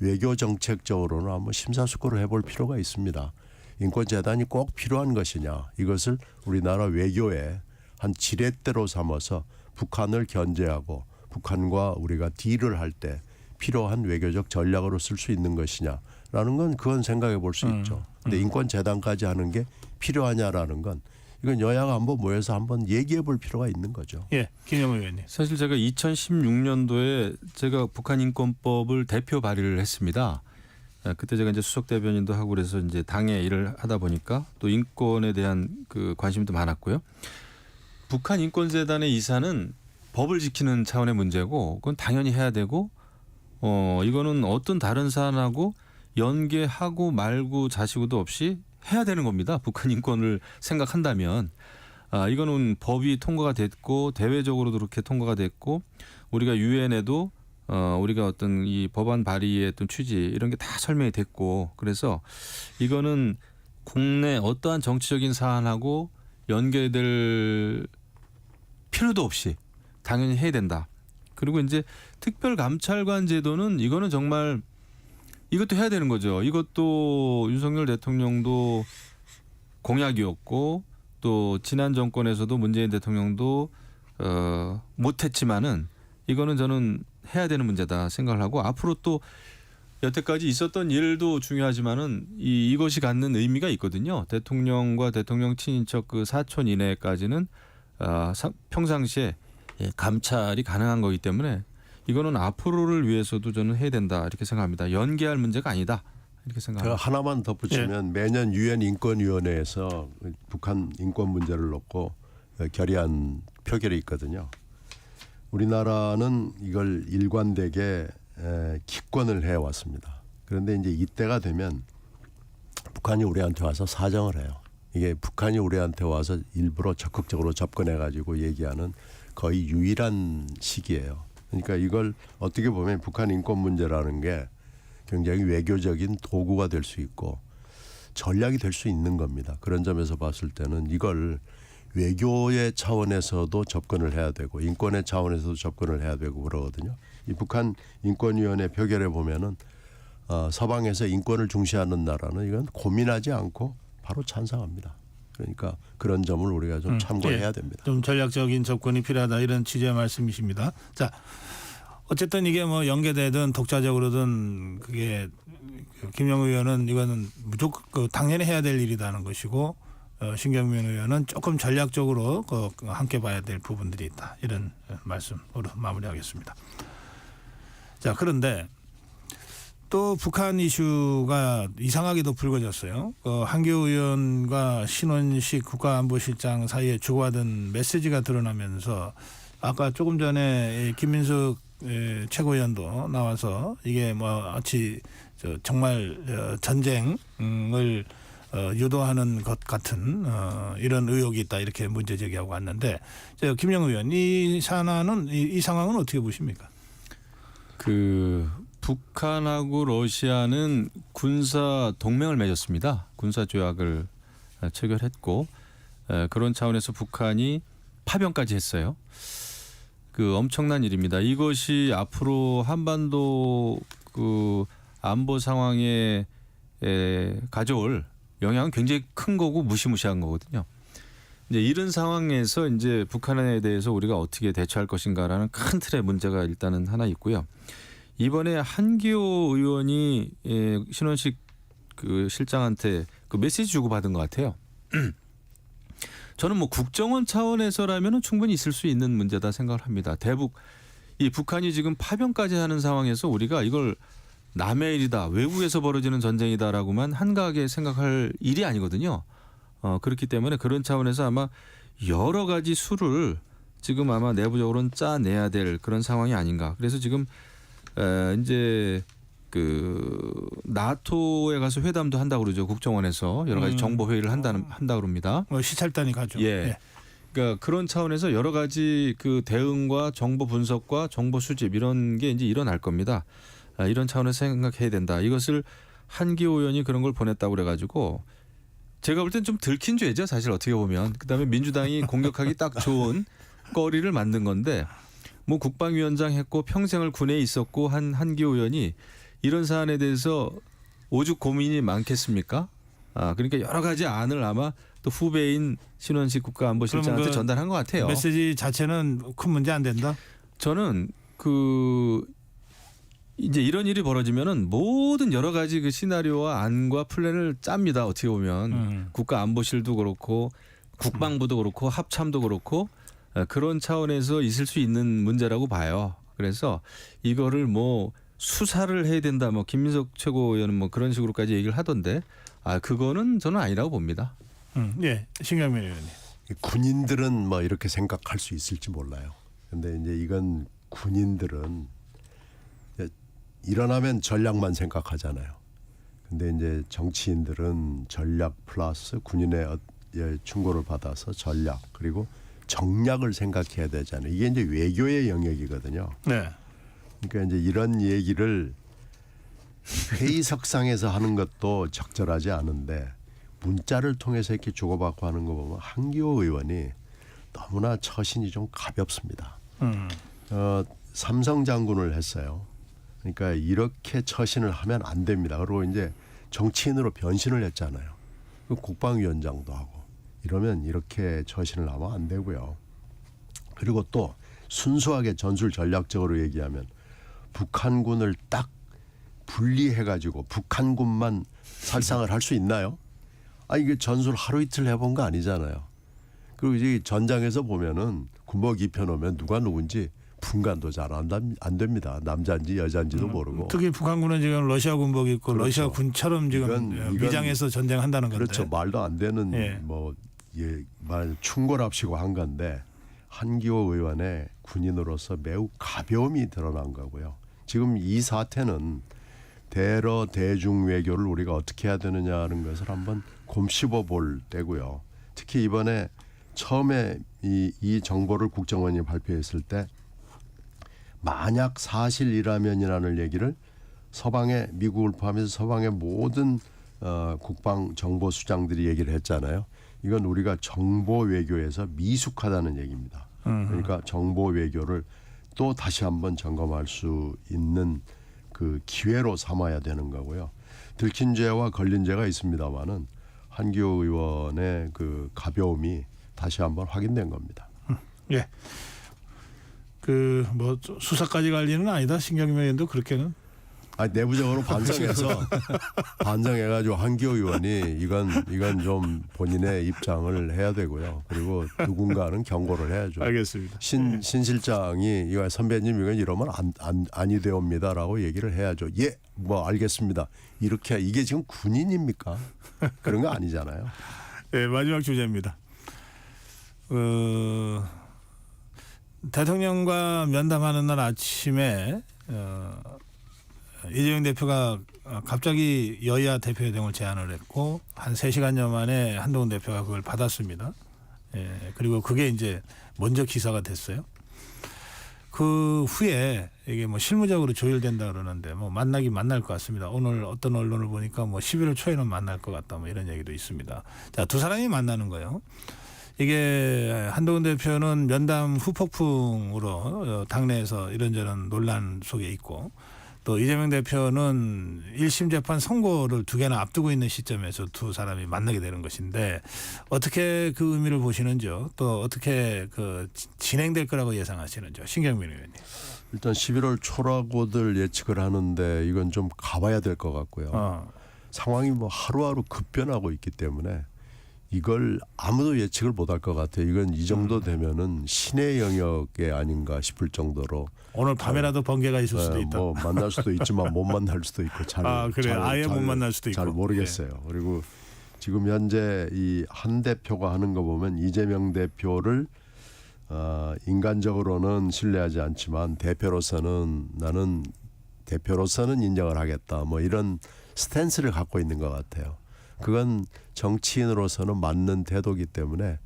외교 정책적으로는 한번 심사숙고를 해볼 필요가 있습니다. 인권재단이 꼭 필요한 것이냐, 이것을 우리나라 외교에 한 지렛대로 삼아서 북한을 견제하고 북한과 우리가 딜을 할 때 필요한 외교적 전략으로 쓸 수 있는 것이냐라는 건 그건 생각해 볼 수 있죠. 근데 인권재단까지 하는 게 필요하냐라는 건 이건 여야가 한번 모여서 한번 얘기해 볼 필요가 있는 거죠.
예, 김영우 의원님.
사실 제가 2016년도에 제가 북한인권법을 대표 발의를 했습니다. 그때 제가 이제 수석 대변인도 하고 그래서 이제 당에 일을 하다 보니까 또 인권에 대한 그 관심도 많았고요. 북한인권재단의 이사는 법을 지키는 차원의 문제고 그건 당연히 해야 되고 이거는 어떤 다른 사안하고 연계하고 말고 자시고도 없이 해야 되는 겁니다. 북한 인권을 생각한다면 이거는 법이 통과가 됐고 대외적으로도 그렇게 통과가 됐고 우리가 유엔에도 우리가 어떤 이 법안 발의의 어떤 취지 이런 게 다 설명이 됐고 그래서 이거는 국내 어떠한 정치적인 사안하고 연계될 필요도 없이 당연히 해야 된다. 그리고 이제 특별감찰관 제도는 이거는 정말 이것도 해야 되는 거죠. 이것도 윤석열 대통령도 공약이었고 또 지난 정권에서도 문재인 대통령도 못했지만은 이거는 저는 해야 되는 문제다 생각을 하고 앞으로 또 여태까지 있었던 일도 중요하지만은 이것이 갖는 의미가 있거든요. 대통령과 대통령 친인척 그 사촌 이내까지는 평상시에 감찰이 가능한 거기 때문에 이거는 앞으로를 위해서도 저는 해야 된다 이렇게 생각합니다. 연계할 문제가 아니다 이렇게
제가
생각합니다.
하나만 덧붙이면 매년 유엔 인권위원회에서 북한 인권 문제를 놓고 결의안 표결이 있거든요. 우리나라는 이걸 일관되게 기권을 해왔습니다. 그런데 이제 이때가 되면 북한이 우리한테 와서 사정을 해요. 이게 북한이 우리한테 와서 일부러 적극적으로 접근해가지고 얘기하는 거의 유일한 시기예요. 그러니까 이걸 어떻게 보면 북한 인권 문제라는 게 굉장히 외교적인 도구가 될 수 있고 전략이 될 수 있는 겁니다. 그런 점에서 봤을 때는 이걸 외교의 차원에서도 접근을 해야 되고 인권의 차원에서도 접근을 해야 되고 그러거든요. 이 북한 인권위원회 표결에 보면은 서방에서 인권을 중시하는 나라는 이건 고민하지 않고 바로 찬성합니다. 그러니까 그런 점을 우리가 좀 참고해야 됩니다.
좀 전략적인 접근이 필요하다 이런 취지의 말씀이십니다. 자, 어쨌든 이게 뭐 연계되든 독자적으로든 그게 김영우 의원은 이거는 무조건 당연히 해야 될 일이라는 것이고 신경민 의원은 조금 전략적으로 함께 봐야 될 부분들이 있다. 이런 말씀으로 마무리하겠습니다. 자, 그런데 또 북한 이슈가 이상하게도 불거졌어요. 한교우 의원과 신원식 국가안보실장 사이에 주고받은 메시지가 드러나면서 아까 조금 전에 김민석 최고위원도 나와서 이게 뭐 마치 정말 전쟁을 유도하는 것 같은 이런 의혹이 있다 이렇게 문제 제기하고 왔는데 김영우 의원 이 상황은 어떻게 보십니까?
북한하고 러시아는 군사 동맹을 맺었습니다. 군사 조약을 체결했고 그런 차원에서 북한이 파병까지 했어요. 엄청난 일입니다. 이것이 앞으로 한반도 안보 상황에 가져올 영향은 굉장히 큰 거고 무시무시한 거거든요. 이제 이런 상황에서 이제 북한에 대해서 우리가 어떻게 대처할 것인가라는 큰 틀의 문제가 일단은 하나 있고요. 이번에 한기호 의원이 신원식 실장한테 메시지 주고 받은 것 같아요. 저는 뭐 국정원 차원에서라면 충분히 있을 수 있는 문제다 생각을 합니다. 북한이 지금 파병까지 하는 상황에서 우리가 이걸 남의 일이다, 외국에서 벌어지는 전쟁이다라고만 한가하게 생각할 일이 아니거든요. 그렇기 때문에 그런 차원에서 아마 여러 가지 수를 지금 아마 내부적으로는 짜내야 될 그런 상황이 아닌가. 그래서 지금 이제 나토에 가서 회담도 한다고 그러죠. 국정원에서 여러 가지 정보 회의를 한다 그럽니다.
시찰단이 가죠.
예. 그러니까 그런 차원에서 여러 가지 대응과 정보 분석과 정보 수집 이런 게 이제 일어날 겁니다. 이런 차원에서 생각해야 된다. 이것을 한기호 의원이 그런 걸 보냈다고 그래가지고 제가 볼 땐 좀 들킨 죄죠. 사실 어떻게 보면. 그다음에 민주당이 공격하기 딱 좋은 거리를 만든 건데 뭐 국방위원장 했고 평생을 군에 있었고 한기호 의원이 이런 사안에 대해서 오죽 고민이 많겠습니까? 그러니까 여러 가지 안을 아마 또 후배인 신원식 국가안보실장한테 전달한 것 같아요.
메시지 자체는 큰 문제 안 된다?
저는 이제 이런 일이 벌어지면은 모든 여러 가지 시나리오와 안과 플랜을 짭니다. 어떻게 보면 국가안보실도 그렇고 국방부도 그렇고 합참도 그렇고 그런 차원에서 있을 수 있는 문제라고 봐요. 그래서 이거를 뭐 수사를 해야 된다. 뭐 김민석 최고위원은 뭐 그런 식으로까지 얘기를 하던데 그거는 저는 아니라고 봅니다.
예, 신경민 의원님.
군인들은 뭐 이렇게 생각할 수 있을지 몰라요. 근데 이제 이건 군인들은 일어나면 전략만 생각하잖아요. 근데 이제 정치인들은 전략 플러스 군인의 충고를 받아서 전략 그리고 정략을 생각해야 되잖아요. 이게 이제 외교의 영역이거든요.
네.
그러니까 이제 이런 얘기를 회의석상에서 하는 것도 적절하지 않은데 문자를 통해서 이렇게 주고받고 하는 거 보면 한기호 의원이 너무나 처신이 좀 가볍습니다. 삼성 장군을 했어요. 그러니까 이렇게 처신을 하면 안 됩니다. 그리고 이제 정치인으로 변신을 했잖아요. 국방위원장도 하고 이러면 이렇게 처신을 하면 안 되고요. 그리고 또 순수하게 전술 전략적으로 얘기하면 북한군을 딱 분리해가지고 북한군만 살상을 할 수 있나요? 이게 전술 하루 이틀 해본 거 아니잖아요. 그리고 이제 전장에서 보면은 군복 입혀놓으면 누가 누군지 분간도 잘 안 됩니다. 남자인지 여자인지도 모르고.
특히 북한군은 지금 러시아 군복 입고
그렇죠.
러시아 군처럼 지금
이건
위장해서 전쟁한다는 건데.
그렇죠. 말도 안 되는 말 충고랍시고 한 건데 한기호 의원의 군인으로서 매우 가벼움이 드러난 거고요. 지금 이 사태는 대러 대중 외교를 우리가 어떻게 해야 되느냐는 것을 한번 곰씹어 볼 때고요. 특히 이번에 처음에 이 정보를 국정원이 발표했을 때 만약 사실이라면이라는 얘기를 서방의 미국을 포함해서 서방의 모든 국방 정보 수장들이 얘기를 했잖아요. 이건 우리가 정보 외교에서 미숙하다는 얘기입니다. 그러니까 정보 외교를 또 다시 한번 점검할 수 있는 그 기회로 삼아야 되는 거고요. 들킨 죄와 걸린 죄가 있습니다만은 한기호 의원의 그 가벼움이 다시 한번 확인된 겁니다.
예. 그 뭐 수사까지 갈 일은 아니다. 신경민 의원도 그렇게는.
내부적으로 반성해가지고 한기호 의원이 이건 좀 본인의 입장을 해야 되고요. 그리고 누군가는 경고를 해야죠.
알겠습니다.
신 실장이 이거 선배님 이건 이러면 아니 되옵니다라고 얘기를 해야죠. 예, 뭐 알겠습니다. 이렇게 이게 지금 군인입니까? 그런 거 아니잖아요.
네, 마지막 주제입니다. 대통령과 면담하는 날 아침에 이재명 대표가 갑자기 여야 대표회동을 제안을 했고 한 3시간여 만에 한동훈 대표가 그걸 받았습니다. 예, 그리고 그게 이제 먼저 기사가 됐어요. 그 후에 이게 뭐 실무적으로 조율된다 그러는데 뭐 만나긴 만날 것 같습니다. 오늘 어떤 언론을 보니까 뭐 11월 초에는 만날 것 같다 뭐 이런 얘기도 있습니다. 자, 두 사람이 만나는 거예요. 이게 한동훈 대표는 면담 후폭풍으로 당내에서 이런저런 논란 속에 있고 또 이재명 대표는 1심 재판 선고를 2개나 앞두고 있는 시점에서 두 사람이 만나게 되는 것인데 어떻게 그 의미를 보시는지요? 또 어떻게 그 진행될 거라고 예상하시는지요? 신경민 의원님.
일단 11월 초라고들 예측을 하는데 이건 좀 가봐야 될 것 같고요. 상황이 뭐 하루하루 급변하고 있기 때문에 이걸 아무도 예측을 못할 것 같아요. 이건 이 정도 되면은 신의 영역에 아닌가 싶을 정도로
오늘 밤에라도 번개가 있을 수도 있다.
뭐 만날 수도 있지만 못 만날 수도 있고
그래요. 아예 못 만날 수도 있고
잘 모르겠어요. 네. 그리고 지금 현재 이 한 대표가 하는 거 보면 이재명 대표를 인간적으로는 신뢰하지 않지만 나는 대표로서는 인정을 하겠다. 뭐 이런 스탠스를 갖고 있는 것 같아요. 그건 정치인으로서는 맞는 태도이기 때문에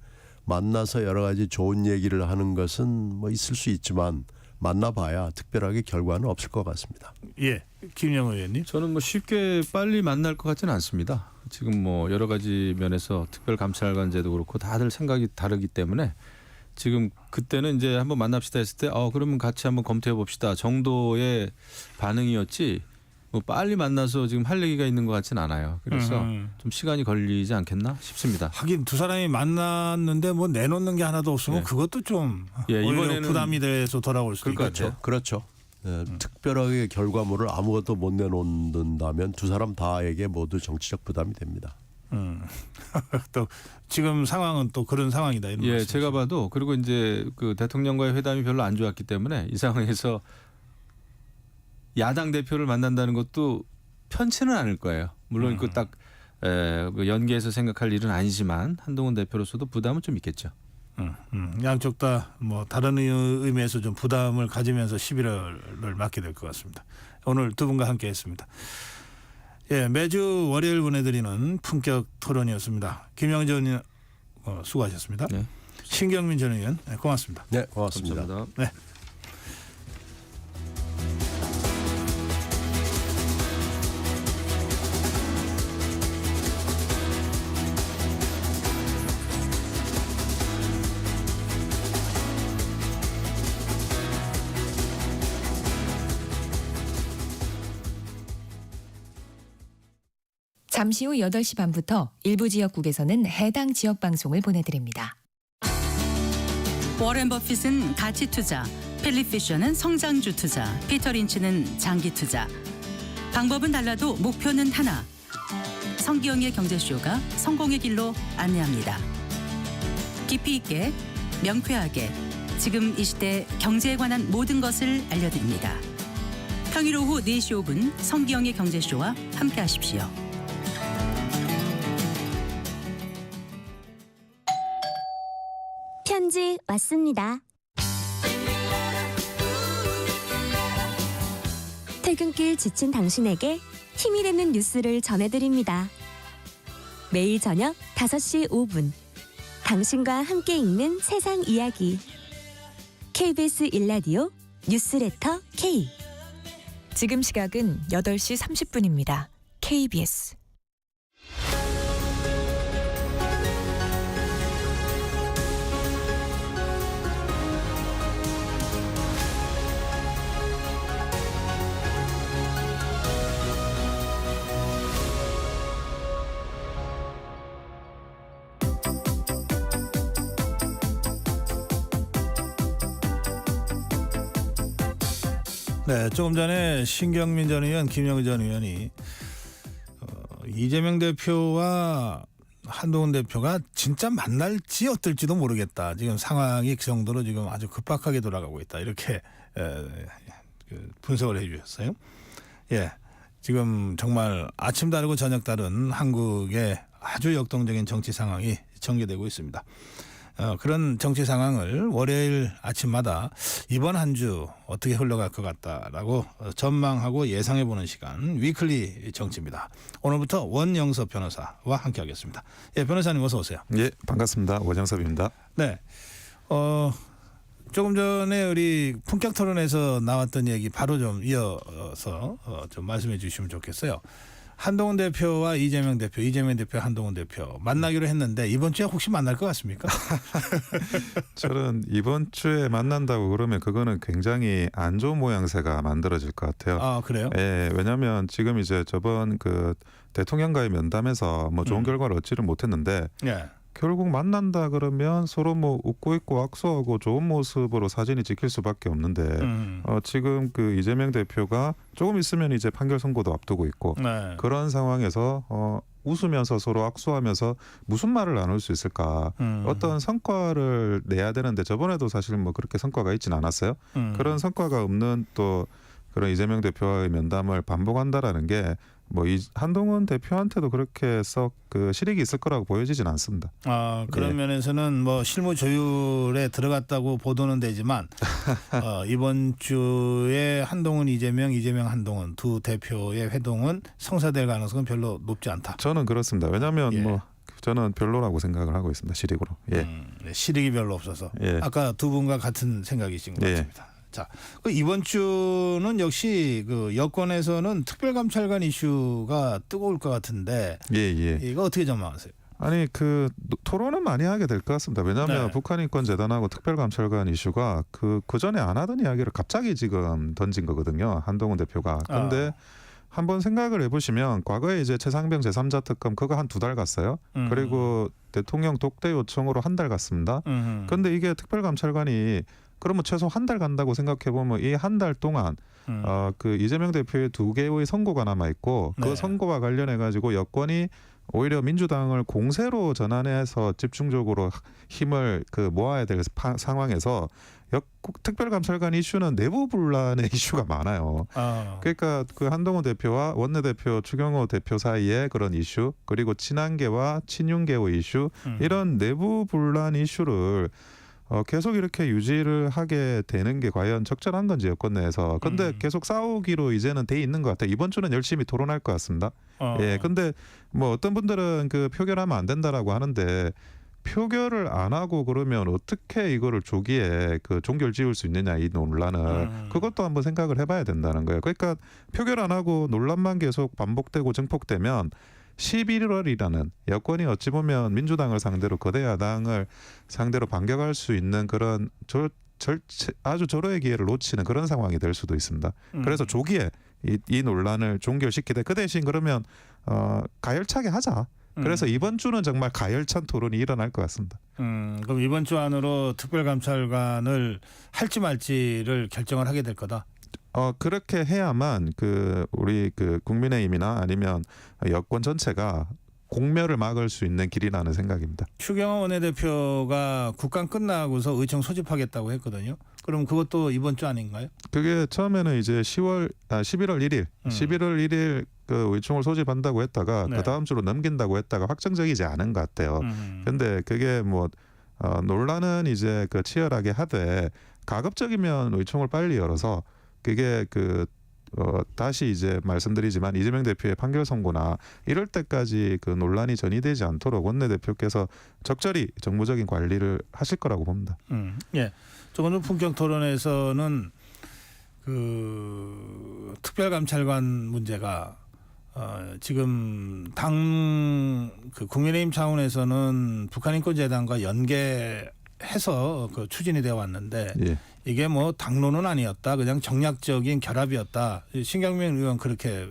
만나서 여러 가지 좋은 얘기를 하는 것은 뭐 있을 수 있지만 만나봐야 특별하게 결과는 없을 것 같습니다.
예, 김영호 의원님.
저는 뭐 쉽게 빨리 만날 것 같지는 않습니다. 지금 뭐 여러 가지 면에서 특별감찰관제도 그렇고 다들 생각이 다르기 때문에 지금 그때는 이제 한번 만납시다 했을 때 그러면 같이 한번 검토해 봅시다 정도의 반응이었지 뭐 빨리 만나서 지금 할 얘기가 있는 것 같지는 않아요. 그래서 좀 시간이 걸리지 않겠나 싶습니다.
하긴 두 사람이 만났는데 뭐 내놓는 게 하나도 없으면 그것도 좀 이번에는 부담이 돼서 돌아올 수도 있겠죠.
그렇죠. 특별하게 결과물을 아무것도 못 내놓는다면 두 사람 다에게 모두 정치적 부담이 됩니다.
또 지금 상황은 또 그런 상황이다. 이런 말씀이시죠?
제가 봐도 그리고 이제 그 대통령과의 회담이 별로 안 좋았기 때문에 이 상황에서 야당 대표를 만난다는 것도 편치는 않을 거예요. 물론 그 딱 연계해서 생각할 일은 아니지만 한동훈 대표로서도 부담은 좀 있겠죠.
양쪽 다 뭐 다른 의미에서 좀 부담을 가지면서 11월을 맞게 될 것 같습니다. 오늘 두 분과 함께했습니다. 예, 매주 월요일 보내드리는 품격 토론이었습니다. 김영전 의원 수고하셨습니다.
네.
신경민 전 의원 고맙습니다.
네, 고맙습니다.
감사합니다.
네.
잠시 후 8시 반부터 일부 지역국에서는 해당 지역 방송을 보내드립니다.
워렌 버핏은 가치 투자, 필립 피셔는 성장주 투자, 피터 린치는 장기 투자. 방법은 달라도 목표는 하나. 성기영의 경제쇼가 성공의 길로 안내합니다. 깊이 있게, 명쾌하게, 지금 이 시대 경제에 관한 모든 것을 알려드립니다. 평일 오후 4시 5분 성기영의 경제쇼와 함께하십시오.
편지 왔습니다. 퇴근길 지친 당신에게 힘이 되는 뉴스를 전해드립니다. 매일 저녁 5시 5분 당신과 함께 읽는 세상 이야기 KBS 1라디오 뉴스레터 K.
지금 시각은 8시 30분입니다. KBS.
네, 조금 전에 신경민 전 의원, 김영우 전 의원이 이재명 대표와 한동훈 대표가 진짜 만날지 어떨지도 모르겠다. 지금 상황이 그 정도로 지금 아주 급박하게 돌아가고 있다. 이렇게 분석을 해주셨어요. 예, 지금 정말 아침 다르고 저녁 다른 한국의 아주 역동적인 정치 상황이 전개되고 있습니다. 그런 정치 상황을 월요일 아침마다 이번 한 주 어떻게 흘러갈 것 같다라고 전망하고 예상해보는 시간 위클리 정치입니다. 오늘부터 원영섭 변호사와 함께하겠습니다. 예, 변호사님 어서 오세요.
예, 반갑습니다. 원영섭입니다.
네, 조금 전에 우리 품격 토론에서 나왔던 얘기 바로 좀 이어서 좀 말씀해 주시면 좋겠어요. 한동훈 대표와 이재명 대표, 이재명 대표, 한동훈 대표 만나기로 했는데 이번 주에 혹시 만날 것 같습니까?
저는 이번 주에 만난다고 그러면 그거는 굉장히 안 좋은 모양새가 만들어질 것 같아요.
아, 그래요?
예, 왜냐하면 지금 이제 저번 그 대통령과의 면담에서 뭐 좋은 결과를 얻지를 못했는데
예.
결국 만난다 그러면 서로 뭐 웃고 있고 악수하고 좋은 모습으로 사진이 찍힐 수밖에 없는데 지금 그 이재명 대표가 조금 있으면 이제 판결 선고도 앞두고 있고
네.
그런 상황에서 웃으면서 서로 악수하면서 무슨 말을 나눌 수 있을까? 어떤 성과를 내야 되는데 저번에도 사실 뭐 그렇게 성과가 있지는 않았어요. 그런 성과가 없는 또 그런 이재명 대표와의 면담을 반복한다라는 게 뭐 이 한동훈 대표한테도 그렇게 썩 그 실익이 있을 거라고 보여지진 않습니다.
아, 그런
예.
면에서는 뭐 실무 조율에 들어갔다고 보도는 되지만 이번 주에 한동훈, 이재명, 한동훈 두 대표의 회동은 성사될 가능성은 별로 높지 않다.
저는 그렇습니다. 왜냐하면
예.
뭐 저는 별로라고 생각을 하고 있습니다. 실익으로. 예.
실익이 별로 없어서.
예.
아까 두 분과 같은 생각이신 것
예.
같습니다. 자, 이번 주는 역시 그 여권에서는 특별감찰관 이슈가 뜨거울 것 같은데
예.
이거 어떻게 전망하세요?
아니 그 토론은 많이 하게 될 것 같습니다. 왜냐하면
네.
북한인권재단하고 특별감찰관 이슈가 그 전에 안 하던 이야기를 갑자기 지금 던진 거거든요. 한동훈 대표가. 그런데 한번 생각을 해보시면 과거에 이제 최상병 제3자 특검 그거 한 2달 갔어요. 그리고 대통령 독대 요청으로 1달 갔습니다. 그런데 이게 특별감찰관이 그러면 최소 1달 간다고 생각해 보면 이 1달 동안 그 이재명 대표의 2개의 선고가 남아 있고 그
네.
선고와 관련해 가지고 여권이 오히려 민주당을 공세로 전환해서 집중적으로 힘을 그 모아야 될 상황에서 특별감찰관 이슈는 내부 분란의 이슈가 많아요. 그러니까 그 한동훈 대표와 원내대표 추경호 대표 사이의 그런 이슈 그리고 친한계와 친윤계의 이슈 이런 내부 분란 이슈를 계속 이렇게 유지를 하게 되는 게 과연 적절한 건지 여권 내에서. 근데 계속 싸우기로 이제는 돼 있는 것 같아요. 이번 주는 열심히 토론할 것 같습니다. 예. 근데 뭐 어떤 분들은 그 표결하면 안 된다라고 하는데 표결을 안 하고 그러면 어떻게 이거를 조기에 그 종결 지을 수 있느냐 이 논란을 그것도 한번 생각을 해봐야 된다는 거예요. 그러니까 표결 안 하고 논란만 계속 반복되고 증폭되면 11월이라는 여권이 어찌 보면 민주당을 상대로 거대 야당을 상대로 반격할 수 있는 그런 아주 절호의 기회를 놓치는 그런 상황이 될 수도 있습니다. 그래서 조기에 이 논란을 종결시키되 그 대신 그러면 가열차게 하자. 그래서 이번 주는 정말 가열찬 토론이 일어날 것 같습니다.
그럼 이번 주 안으로 특별감찰관을 할지 말지를 결정을 하게 될 거다.
그렇게 해야만 우리 국민의힘이나 아니면 여권 전체가 공멸을 막을 수 있는 길이라는 생각입니다.
추경호 원내대표가 국감 끝나고서 의총 소집하겠다고 했거든요. 그럼 그것도 이번 주 아닌가요?
그게 처음에는 이제 11월 1일, 11월 1일 그 의총을 소집한다고 했다가
네.
그 다음 주로 넘긴다고 했다가 확정적이지 않은 것 같아요. 근데 그게 논란은 이제 치열하게 하되 가급적이면 의총을 빨리 열어서 그게 다시 이제 말씀드리지만 이재명 대표의 판결 선고나 이럴 때까지 논란이 전이되지 않도록 원내대표께서 적절히 정무적인 관리를 하실 거라고 봅니다.
예. 조금 전 품격 토론에서는 특별감찰관 문제가 지금 국민의힘 차원에서는 북한인권재단과 연계해서 추진이 되어 왔는데
예.
이게 당론은 아니었다. 그냥 정략적인 결합이었다. 신경민 의원 그렇게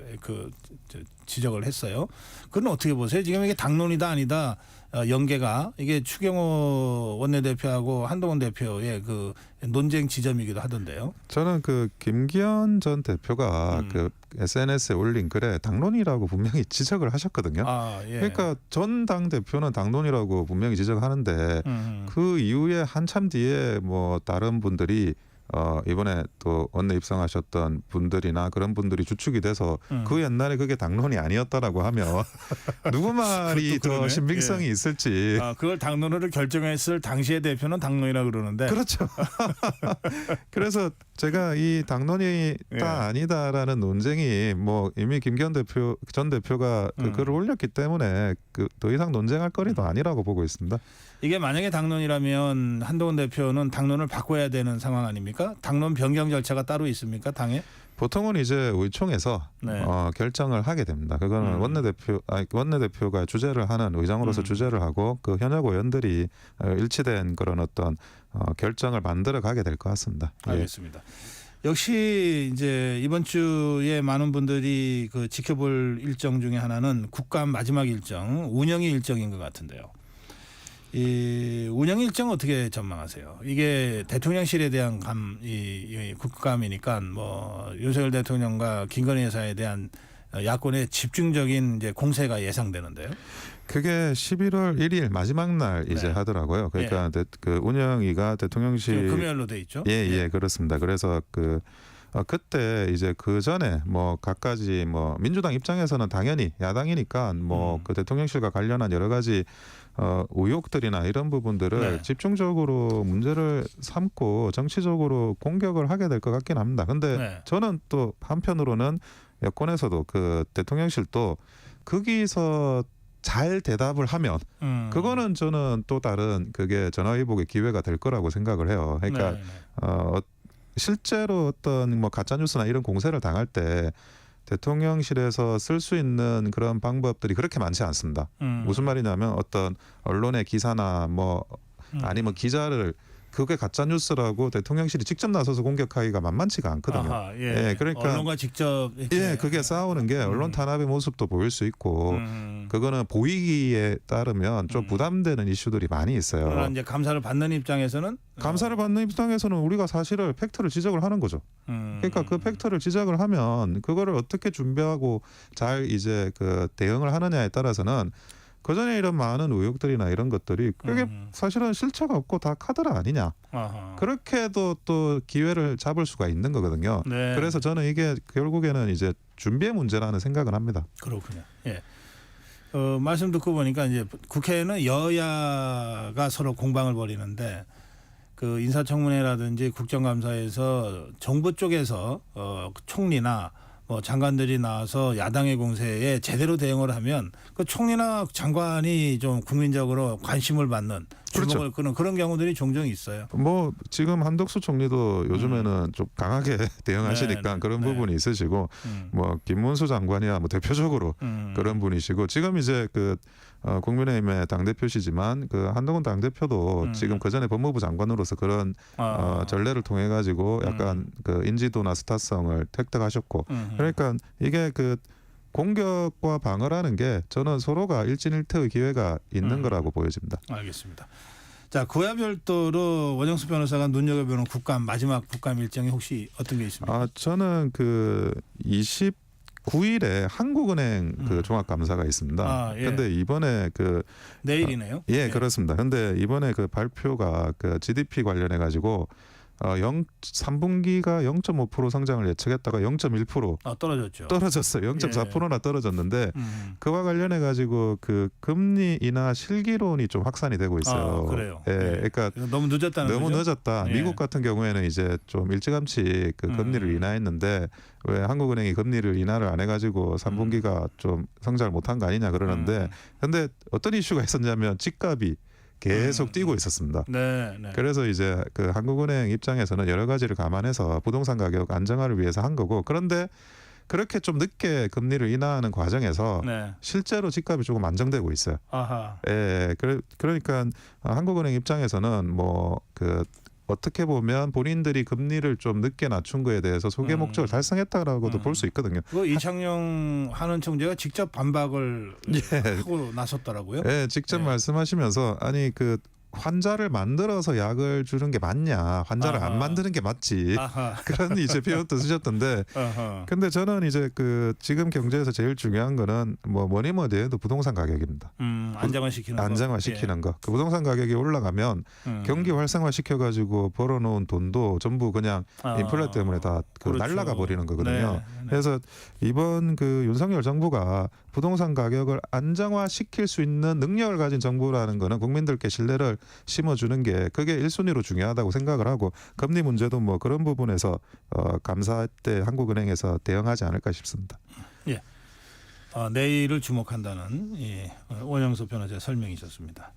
지적을 했어요. 그건 어떻게 보세요? 지금 이게 당론이다 아니다 연계가 이게 추경호 원내대표하고 한동훈 대표의 논쟁 지점이기도 하던데요.
저는 김기현 전 대표가 SNS에 올린 글에 당론이라고 분명히 지적을 하셨거든요.
예.
그러니까 전 당 대표는 당론이라고 분명히 지적하는데 그 이후에 한참 뒤에 다른 분들이 이번에 또 원내 입성하셨던 분들이나 그런 분들이 주축이 돼서 그 옛날에 그게 당론이 아니었다라고 하면 누구 말이 더 신빙성이 있을지.
그걸 당론으로 결정했을 당시의 대표는 당론이라고 그러는데.
그렇죠. 그래서 제가 이 당론이 다 아니다라는 논쟁이 이미 김기현 전 대표가 글을 올렸기 때문에 더 이상 논쟁할 거리도 아니라고 보고 있습니다.
이게 만약에 당론이라면 한동훈 대표는 당론을 바꿔야 되는 상황 아닙니까? 당론 변경 절차가 따로 있습니까? 당에?
보통은 이제 의총에서 결정을 하게 됩니다. 그거는 원내대표가 주재를 하는 의장으로서 주재를 하고 현역 의원들이 일치된 그런 어떤 결정을 만들어 가게 될 것 같습니다.
알겠습니다. 역시 이제 이번 주에 많은 분들이 지켜볼 일정 중에 하나는 국감 마지막 일정, 운영의 일정인 것 같은데요. 이 운영 일정 어떻게 전망하세요? 이게 대통령실에 대한 국감이니까 윤석열 대통령과 김건희 여사에 대한 야권의 집중적인 이제 공세가 예상되는데요.
그게 11월 1일 마지막 날 이제 하더라고요. 그러니까 운영위가 대통령실
금요일로 돼 있죠.
예, 그렇습니다. 그래서 그때 이제 그 전에 갖가지 민주당 입장에서는 당연히 야당이니까 대통령실과 관련한 여러 가지 의혹들이나 이런 부분들을 집중적으로 문제를 삼고 정치적으로 공격을 하게 될 것 같긴 합니다. 근데 저는 또 한편으로는 여권에서도 대통령실도 거기서 잘 대답을 하면 그거는 저는 또 다른 그게 전화위복의 기회가 될 거라고 생각을 해요. 그러니까 실제로 어떤 가짜 뉴스나 이런 공세를 당할 때 대통령실에서 쓸 수 있는 그런 방법들이 그렇게 많지 않습니다. 무슨 말이냐면 어떤 언론의 기사나 아니면 기자를 그게 가짜 뉴스라고 대통령실이 직접 나서서 공격하기가 만만치가 않거든요. 그러니까
언론과 직접
그게 싸우는 게 언론 탄압의 모습도 보일 수 있고 그거는 보이기에 따르면 좀 부담되는 이슈들이 많이 있어요.
그러나 이제 감사를 받는 입장에서는
우리가 사실을 팩트를 지적을 하는 거죠. 그러니까 그 팩트를 지적을 하면 그거를 어떻게 준비하고 잘 이제 대응을 하느냐에 따라서는 그 전에 이런 많은 의혹들이나 이런 것들이 그게 사실은 실체가 없고 다 카드라 아니냐. 그렇게도 또 기회를 잡을 수가 있는 거거든요. 그래서 저는 이게 결국에는 이제 준비의 문제라는 생각을 합니다.
그렇군요. 예. 말씀 듣고 보니까 이제 국회는 여야가 서로 공방을 벌이는데 인사청문회라든지 국정감사에서 정부 쪽에서 총리나 장관들이 나와서 야당의 공세에 제대로 대응을 하면 총리나 장관이 좀 국민적으로 관심을 받는 주목을 끄는 그런 경우들이 종종 있어요.
지금 한덕수 총리도 요즘에는 좀 강하게 대응하시니까 그런 부분이 있으시고 김문수 장관이야 대표적으로 그런 분이시고 지금 이제 국민의힘의 당대표시지만 한동훈 당대표도 지금 그전에 법무부 장관으로서 그런 전례를 통해 가지고 약간 인지도나 스타성을 획득하셨고 그러니까 이게 공격과 방어라는 게 저는 서로가 일진일퇴의 기회가 있는 거라고 보여집니다.
알겠습니다. 자, 그와 별도로 원영수 변호사가 눈여겨보는 마지막 국감 일정이 혹시 어떤 게 있습니까?
저는 그 29일에 한국은행 그 종합감사가 있습니다.
예.
근데 이번에 그
내일이네요.
예, 그렇습니다. 근데 이번에 그 발표가 그 GDP 관련해 가지고 3분기가 0.5% 성장을 예측했다가 0.1%
떨어졌죠.
떨어졌어요. 0.4%나 떨어졌는데 그와 관련해 가지고 그 금리 인하 실기론이 좀 확산이 되고 있어요.
그래요.
예, 그러니까
너무 늦었다는
너무
거죠?
늦었다.
예.
미국 같은 경우에는 이제 좀 일찌감치 그 금리를 인하했는데 왜 한국은행이 금리를 인하를 안 해가지고 3분기가 좀 성장을 못한 거 아니냐 그러는데 근데 어떤 이슈가 있었냐면 집값이 계속 뛰고 있었습니다.
네.
그래서 이제 그 한국은행 입장에서는 여러 가지를 감안해서 부동산 가격 안정화를 위해서 한 거고 그런데 그렇게 좀 늦게 금리를 인하하는 과정에서 실제로 집값이 조금 안정되고 있어요.
아하.
예, 그러니까 한국은행 입장에서는 뭐 그 어떻게 보면 본인들이 금리를 좀 늦게 낮춘 거에 대해서 소개 목적을 달성했다라고도 볼 수 있거든요.
그 이창용 한은 총재가 직접 반박을 하고 나섰더라고요.
예, 직접 말씀하시면서 아니 그 환자를 만들어서 약을 주는 게 맞냐? 환자를 안 만드는 게 맞지. 그런 이제 표현도 쓰셨던데. 근데 저는 이제 그 지금 경제에서 제일 중요한 거는 뭐니 해도 부동산 가격입니다. 안정화시키는 거. 그 부동산 가격이 올라가면 경기 활성화 시켜가지고 벌어놓은 돈도 전부 그냥 인플레 때문에 다 날라가 버리는 거거든요. 그래서 이번 그 윤석열 정부가 부동산 가격을 안정화시킬 수 있는 능력을 가진 정부라는 거는 국민들께 신뢰를 심어주는 게 그게 1순위로 중요하다고 생각을 하고 금리 문제도 뭐 그런 부분에서 감사 때 한국은행에서 대응하지 않을까 싶습니다.
예. 내일을 주목한다는 원영수 변호사의 설명이 있었습니다.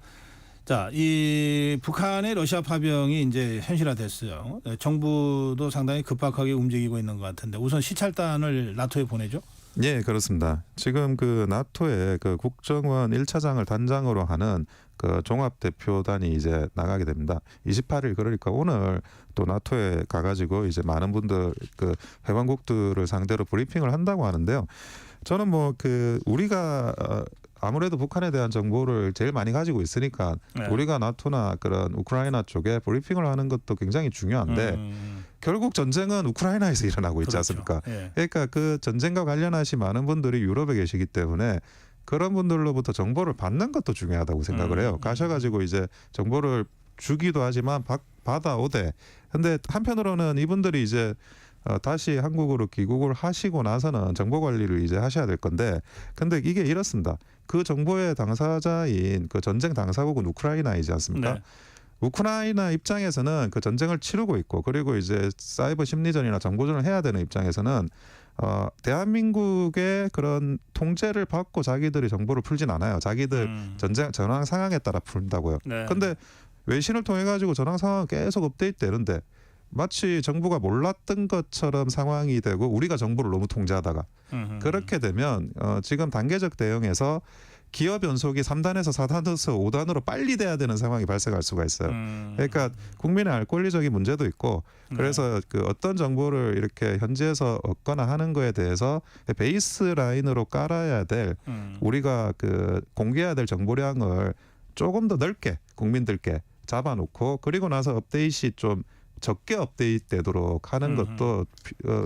자, 이 북한의 러시아 파병이 이제 현실화됐어요. 정부도 상당히 급박하게 움직이고 있는 것 같은데 우선 시찰단을 나토에 보내죠?
예, 그렇습니다. 지금 그 나토의 그 국정원 1차장을 단장으로 하는 그 종합대표단이 이제 나가게 됩니다. 28일 그러니까 오늘 또 나토에 가가지고 이제 많은 분들 그 회원국들을 상대로 브리핑을 한다고 하는데요. 저는 뭐 그 우리가 아무래도 북한에 대한 정보를 제일 많이 가지고 있으니까 우리가 나토나 그런 우크라이나 쪽에 브리핑을 하는 것도 굉장히 중요한데 결국 전쟁은 우크라이나에서 일어나고 있지 않습니까? 그러니까 그 전쟁과 관련하신 많은 분들이 유럽에 계시기 때문에 그런 분들로부터 정보를 받는 것도 중요하다고 생각을 해요. 가셔가지고 이제 정보를 주기도 하지만 받아오되 근데 한편으로는 이분들이 이제 다시 한국으로 귀국을 하시고 나서는 정보 관리를 이제 하셔야 될 건데 근데 이게 이렇습니다. 그 정보의 당사자인 그 전쟁 당사국은 우크라이나이지 않습니까? 우크라이나 입장에서는 그 전쟁을 치르고 있고 그리고 이제 사이버 심리전이나 정보전을 해야 되는 입장에서는 대한민국의 그런 통제를 받고 자기들이 정보를 풀진 않아요. 자기들 전황 상황에 따라 푼다고요. 근데 외신을 통해 가지고 전황 상황을 계속 업데이트되는데 마치 정부가 몰랐던 것처럼 상황이 되고 우리가 정보를 너무 통제하다가 그렇게 되면 지금 단계적 대응에서 기업 연속이 3단에서 4단에서 5단으로 빨리 돼야 되는 상황이 발생할 수가 있어요. 그러니까 국민의 알 권리적인 문제도 있고 그래서 그 어떤 정보를 이렇게 현지에서 얻거나 하는 거에 대해서 베이스 라인으로 깔아야 될 우리가 그 공개해야 될 정보량을 조금 더 넓게 국민들께 잡아놓고 그리고 나서 업데이트이 좀 적게 업데이트되도록 하는 것도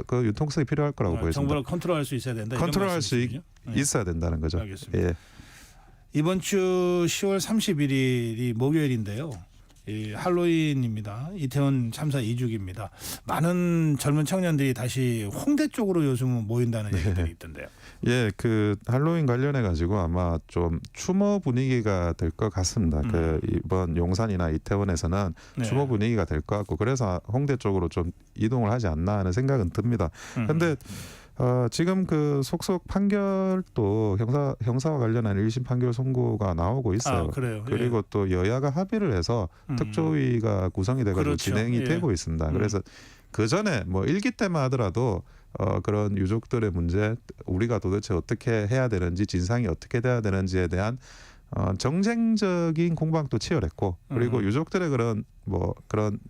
그 유통성이 필요할 거라고 보여집니다.
정보를 컨트롤할 수 있어야 된다.
컨트롤할 수 있어야 된다는 거죠.
알겠습니다.
예.
이번 주 10월 31일이 목요일인데요. 할로윈입니다. 이태원 참사 2주기입니다. 많은 젊은 청년들이 다시 홍대 쪽으로 요즘 모인다는 얘기들이 있던데요.
예, 그 할로윈 관련해 가지고 아마 좀 추모 분위기가 될 것 같습니다. 그 이번 용산이나 이태원에서는 추모 분위기가 될 것 같고 그래서 홍대 쪽으로 좀 이동을 하지 않나 하는 생각은 듭니다. 그런데 지금 그 속속 판결도 형사와 관련한 1심 판결 선고가 나오고 있어요.
그래요.
그리고 또 여야가 합의를 해서 특조위가 구성이 돼가지고 진행이 되고 있습니다. 그래서 그 전에 뭐 1기 때만 하더라도 그런 유족들의 문제, 우리가 도대체 어떻게 해야 되는지, 진상이 어떻게 돼야 되는지에 대한 정쟁적인 공방도 치열했고, 그리고 유족들의 그런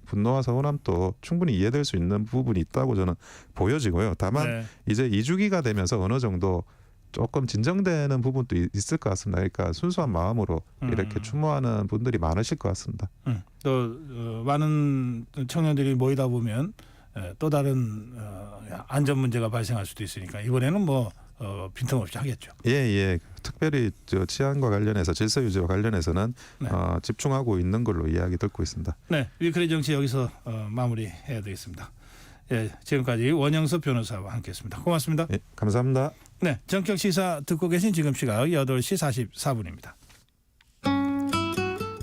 분노와 서운함도 충분히 이해될 수 있는 부분이 있다고 저는 보여지고요. 다만 이제 2주기가 되면서 어느 정도 조금 진정되는 부분도 있을 것 같습니다. 그러니까 순수한 마음으로 이렇게 추모하는 분들이 많으실 것 같습니다.
또 많은 청년들이 모이다 보면 또 다른 안전 문제가 발생할 수도 있으니까 이번에는 뭐 빈틈없이 하겠죠.
예. 특별히 치안과 관련해서 질서 유지와 관련해서는
네.
집중하고 있는 걸로 이야기 듣고 있습니다.
네, 위클리 정치 여기서 마무리해야 되겠습니다. 예, 지금까지 원영섭 변호사와 함께했습니다. 고맙습니다.
예, 감사합니다.
네, 전격 시사 듣고 계신 지금 시각 8시 44분입니다.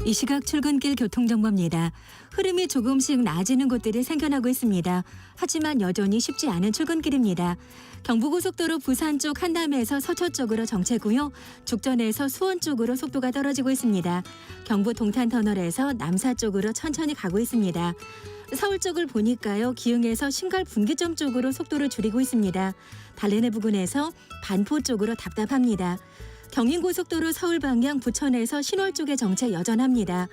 이 시각 출근길 교통정보입니다. 흐름이 조금씩 나아지는 곳들이 생겨나고 있습니다. 하지만 여전히 쉽지 않은 출근길입니다. 경부고속도로 부산 쪽 한남에서 서초 쪽으로 정체고요. 죽전에서 수원 쪽으로 속도가 떨어지고 있습니다. 경부 동탄터널에서 남사 쪽으로 천천히 가고 있습니다. 서울 쪽을 보니까요. 기흥에서 신갈 분기점 쪽으로 속도를 줄이고 있습니다. 달래내 부근에서 반포 쪽으로 답답합니다. 경인고속도로 서울 방향 부천에서 신월 쪽의 정체 여전합니다.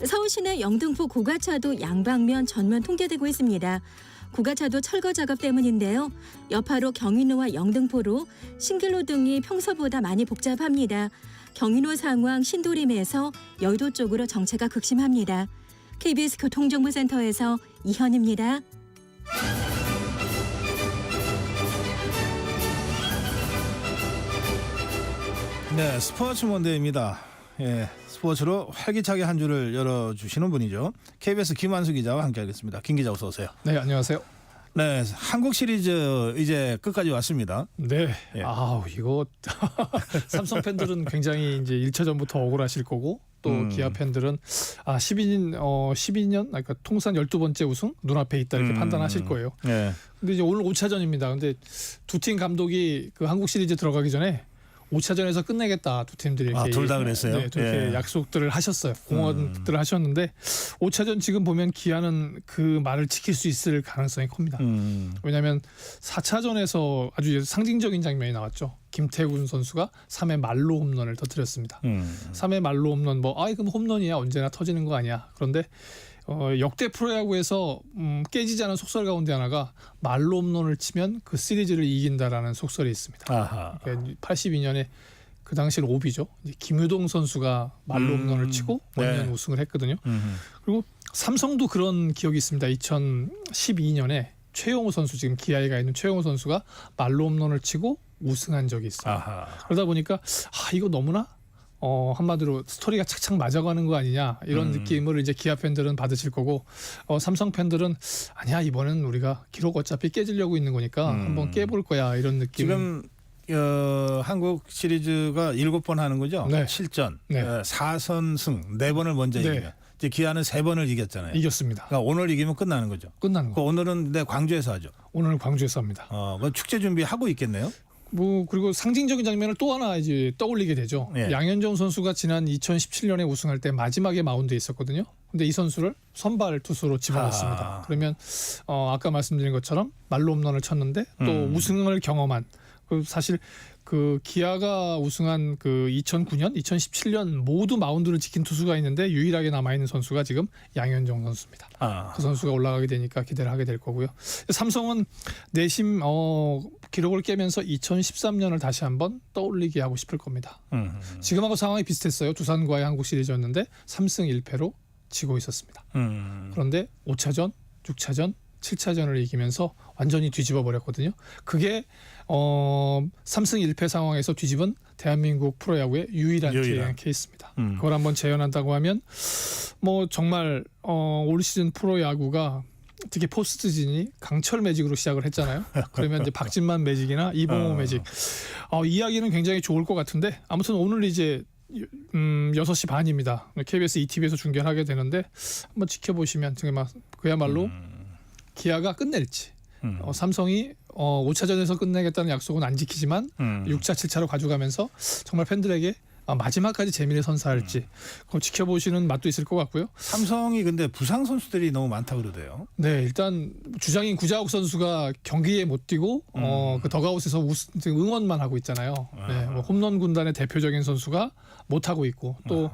서울 시내 영등포 고가차도 양방면 전면 통제되고 있습니다. 고가차도 철거 작업 때문인데요. 여파로 경인호와 영등포로 신길로 등이 평소보다 많이 복잡합니다. 경인호 상황 신도림에서 여의도 쪽으로 정체가 극심합니다. KBS 교통정보센터에서 이현입니다.
네, 스포츠 먼데이입니다. 예, 스포츠로 활기차게 한 주를 열어주시는 분이죠. KBS 김한수 기자와 함께하겠습니다. 김 기자 어서 오세요.
네, 안녕하세요.
네, 한국 시리즈 이제 끝까지 왔습니다.
네,
예.
이거 삼성 팬들은 굉장히 이제 1차전부터 억울하실 거고 또 기아 팬들은 12년 그러니까 통산 12번째 우승 눈앞에 있다 이렇게 판단하실 거예요.
예.
근데 이제 오늘 5차전입니다. 근데 두 팀 감독이 그 한국 시리즈 들어가기 전에 5차전에서 끝내겠다 두 팀들이 이렇게
둘 다 그랬어요?
네, 이렇게
예.
약속들을 하셨어요. 공언들을 하셨는데 5차전 지금 보면 기아는 그 말을 지킬 수 있을 가능성이 큽니다. 왜냐하면 4차전에서 아주 상징적인 장면이 나왔죠. 김태군 선수가 3회 말로 홈런을 터뜨렸습니다. 3회 말로 홈런 그럼 홈런이야 언제나 터지는 거 아니야. 그런데 역대 프로야구에서 깨지지 않은 속설 가운데 하나가 말로 홈런을 치면 그 시리즈를 이긴다라는 속설이 있습니다.
아하.
그러니까 82년에 그 당시는 오비죠. 김유동 선수가 말로 홈런을 치고 원년
네.
우승을 했거든요. 그리고 삼성도 그런 기억이 있습니다. 2012년에 최용호 선수 지금 기아에 가 있는 최용호 선수가 말로 홈런을 치고 우승한 적이 있어요.
아하.
그러다 보니까 이거 너무나 한마디로 스토리가 착착 맞아가는 거 아니냐 이런 느낌을 이제 기아 팬들은 받으실 거고 삼성 팬들은 아니야 이번엔 우리가 기록 어차피 깨지려고 있는 거니까 한번 깨볼 거야 이런 느낌.
지금 한국 시리즈가 7번 하는 거죠?
네.
7전,
네.
4선승 4번을 먼저
네.
이기면 이제 기아는 3번을 이겼잖아요.
이겼습니다.
그러니까 오늘 이기면 끝나는 거죠.
끝나는 거.
오늘은 광주에서 하죠.
오늘 광주에서 합니다.
그럼 축제 준비하고 있겠네요.
그리고 상징적인 장면을 또 하나 이제 떠올리게 되죠.
예.
양현종 선수가 지난 2017년에 우승할 때 마지막에 마운드에 있었거든요. 근데 이 선수를 선발 투수로 집어넣습니다. 그러면 아까 말씀드린 것처럼 말로 홈런을 쳤는데 또 우승을 경험한 사실 그 기아가 우승한 그 2009년, 2017년 모두 마운드를 지킨 투수가 있는데 유일하게 남아 있는 선수가 지금 양현종 선수입니다. 그 선수가 올라가게 되니까 기대를 하게 될 거고요. 삼성은 내심 기록을 깨면서 2013년을 다시 한번 떠올리게 하고 싶을 겁니다. 지금하고 상황이 비슷했어요. 두산과의 한국 시리즈였는데 3승 1패로 지고 있었습니다. 그런데 5차전, 6차전, 7차전을 이기면서 완전히 뒤집어 버렸거든요. 그게 3승 1패 상황에서 뒤집은 대한민국 프로야구의 유일한 케이스입니다. 그걸 한번 재현한다고 하면 정말 올 시즌 프로야구가 특히 포스트진이 강철 매직으로 시작을 했잖아요. 그러면 이제 박진만 매직이나 이봉호 매직 이야기는 굉장히 좋을 것 같은데 아무튼 오늘 이제 6시 반입니다. KBS ETV에서 중계를 하게 되는데 한번 지켜보시면 그야말로 기아가 끝낼지 삼성이 5차전에서 끝내겠다는 약속은 안 지키지만 6차, 7차로 가져가면서 정말 팬들에게 마지막까지 재미를 선사할지 그거 지켜보시는 맛도 있을 것 같고요.
삼성이 근데 부상 선수들이 너무 많다고 그러대요.
네, 일단 주장인 구자욱 선수가 경기에 못 뛰고 그 덕아웃에서 응원만 하고 있잖아요. 네, 홈런 군단의 대표적인 선수가 못 하고 있고 또